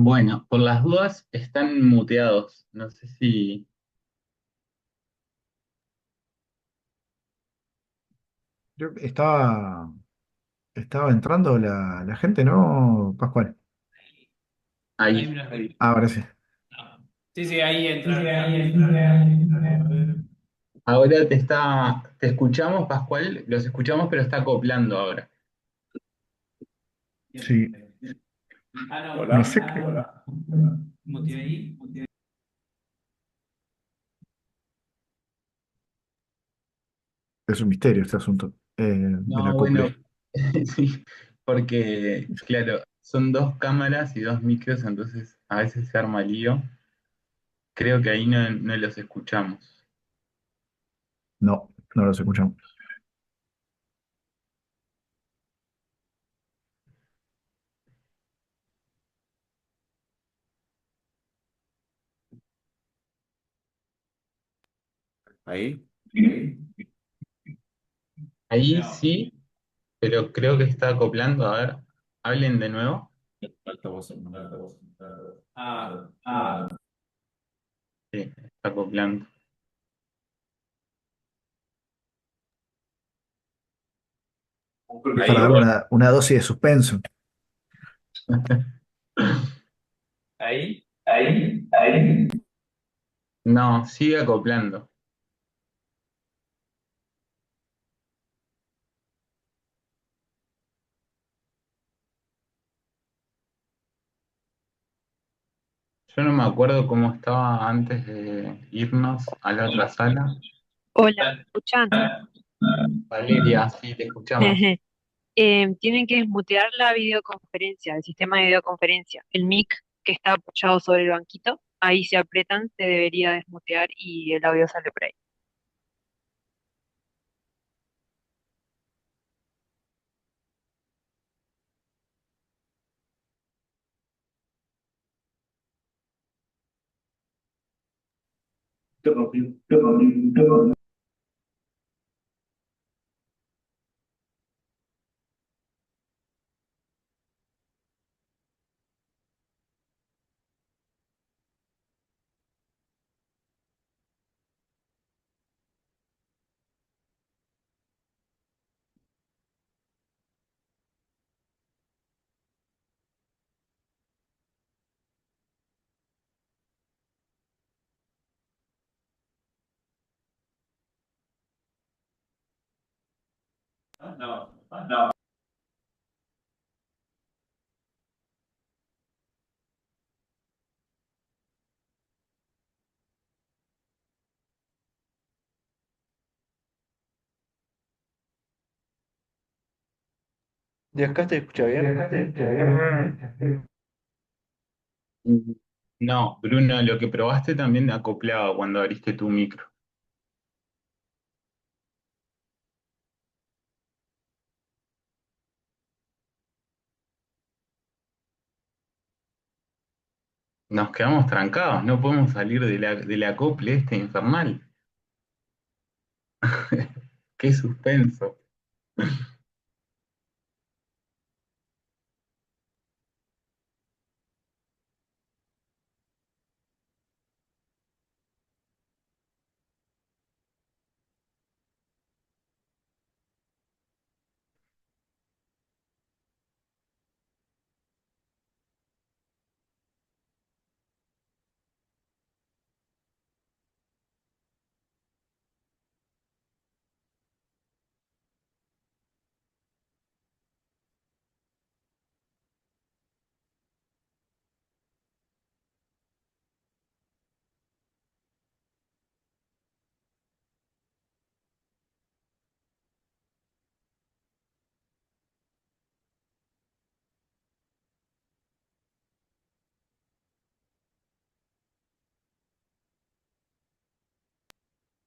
Bueno, por las dudas están muteados. No sé si... Estaba entrando la gente, ¿no, Pascual? Ahí Ahí. me las pedí. Ahora sí. Sí, sí, ahí entra. Ahora te escuchamos, Pascual, los escuchamos, pero está acoplando ahora. Sí. Ah, no. No sé qué. Muteé ahí. Es un misterio este asunto del No, bueno, acople. sí, porque, claro, son dos cámaras y dos micros, entonces a veces se arma lío. Creo que ahí no los escuchamos. No, no los escuchamos. Ahí. Ahí sí, pero creo que está acoplando. A ver, hablen de nuevo. Ah, Sí, está acoplando. Es para Ahí. darle una dosis de suspenso. ahí, ahí. No, sigue acoplando. Yo no me acuerdo cómo estaba antes de irnos a la otra sala. Hola, ¿me escuchan? Valeria, sí, te escuchamos. Jeje. Tienen que desmutear la videoconferencia, el sistema de videoconferencia. El mic que está apoyado sobre el banquito, ahí se aprietan, se debería desmutear y el audio sale por ahí. No, no. ¿De acá te escucha bien? Mm, No, Bruno, lo que probaste también acoplaba cuando abriste tu micro. Nos quedamos trancados, no podemos salir del acople este infernal. Qué suspenso.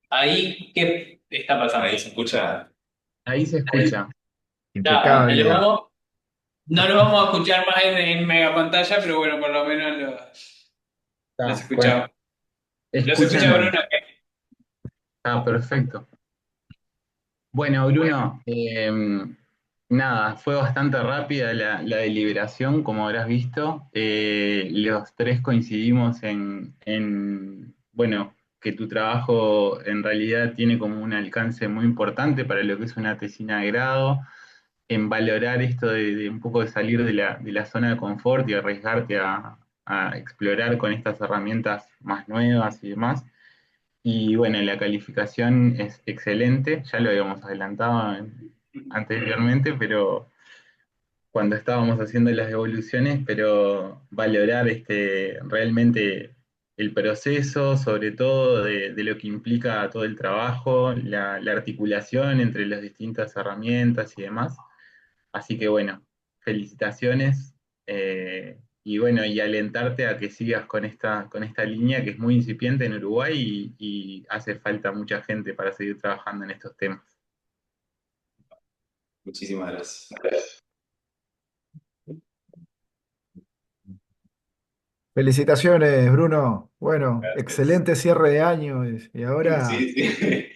Ahí, ¿qué está pasando? Ahí se escucha. Ahí se escucha. Ya, Impecable. no lo vamos a escuchar más en mega pantalla, pero bueno, por lo menos los Está, escuchamos. Los escucha escúchenme. Bruno. Ah, perfecto. Bueno, Bruno, Nada, fue bastante rápida la deliberación, como habrás visto. Los tres coincidimos bueno, que tu trabajo en realidad tiene como un alcance muy importante para lo que es una tesina de grado, en valorar esto de un poco de salir de la zona de confort y arriesgarte a explorar con estas herramientas más nuevas y demás. Y bueno, la calificación es excelente, ya lo habíamos adelantado anteriormente, pero cuando estábamos haciendo las evoluciones, pero valorar realmente el proceso, sobre todo de lo que implica todo el trabajo, la articulación entre las distintas herramientas y demás. Así que bueno, felicitaciones, y bueno, y alentarte a que sigas con esta línea que es muy incipiente en Uruguay y hace falta mucha gente para seguir trabajando en estos temas. Muchísimas gracias. Felicitaciones, Bruno. Bueno, Gracias. excelente cierre de año y ahora Sí, sí.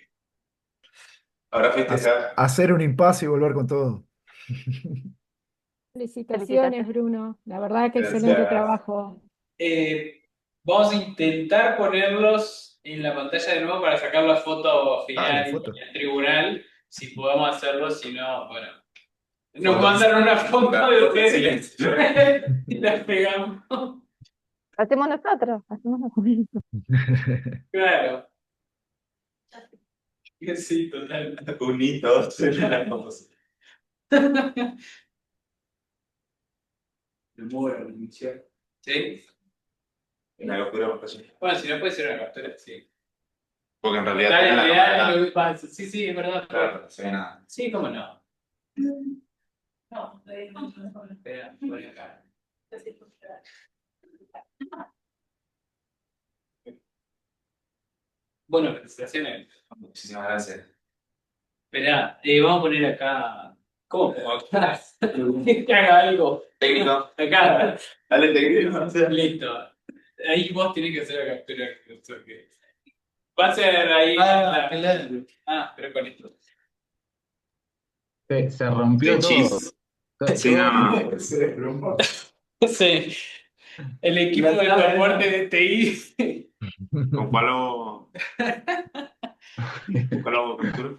Ahora festejar. hacer un impasse y volver con todo. Felicitaciones, Bruno. La verdad que excelente Gracias. trabajo. Vamos a intentar ponerlos en la pantalla de nuevo para sacar la foto La final foto. en el tribunal, si podemos hacerlo, si no, bueno. Nos Fotos. mandaron una foto de Fotos en ustedes silencio. y la pegamos. Hacemos nosotros, hacemos nosotros. Claro. Sí, total. Unidos en la fotos. ¿Sí? En la captura de pantalla. Bueno, si no puede ser una captura, sí. Porque en realidad Dale, en la dale, cámara. lo que pasa. Sí, sí, es verdad. Claro, no se ve nada. Sí, cómo no. No, espera, por acá. Bueno, felicitaciones. Muchísimas gracias. Espera, vamos a poner acá. ¿Cómo pongo acá? Que haga algo. Técnico. Acá. Dale, técnico. Listo. Ahí vos tenés que hacer la captura. Va a ser ahí. Claro. Pero con esto. Se rompió De todo. chis. Sí, no. Sí. El equipo de soporte de TI. ¿Con cuál hago? ¿Con cuál hago captura?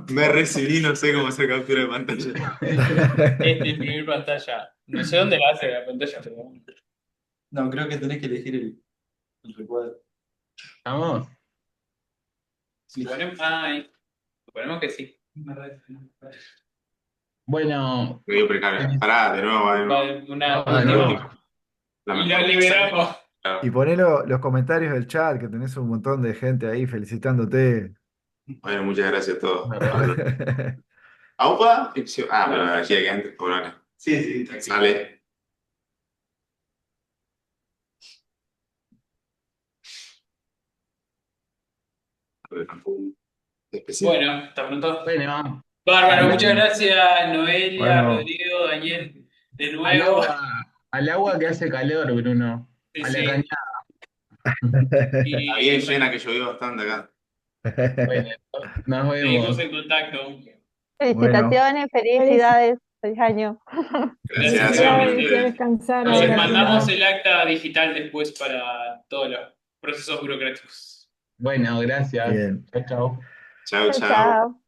Me recibí, no sé cómo hacer captura de pantalla. Imprimir pantalla. No sé dónde va a ser la pantalla, pero bueno. No, creo que tenés que elegir el recuadro. ¿Estamos? Suponemos que sí. Bueno, Me dio precaria. Pará, de nuevo, de nuevo. Vale, una Ah, no. última. La Y mejor. lo liberamos. Claro. Y poné los comentarios del chat, que tenés un montón de gente ahí felicitándote. Bueno, muchas gracias a todos. verdad. ¿Aupa? Ficción. Pero aquí hay que entrar, cobrón. Sí, tranquilo. Sale. Especial. Bueno, hasta pronto. Bueno, Bárbaro, muchas gracias, Noelia, Bueno. Rodrigo, Daniel, de al nuevo. agua que hace calor, Bruno. Sí, A la sí. cañada. Está bien llena, que llovió bastante acá. Bueno, nos Seguimos vemos. en contacto. Felicitaciones, felicidades, feliz año. Gracias. Felicidades y a descansar Les ahora. mandamos el acta digital después para todos los procesos burocráticos. Bueno, gracias. Bien. Chao, chao. Chau, Chao, chau. chao.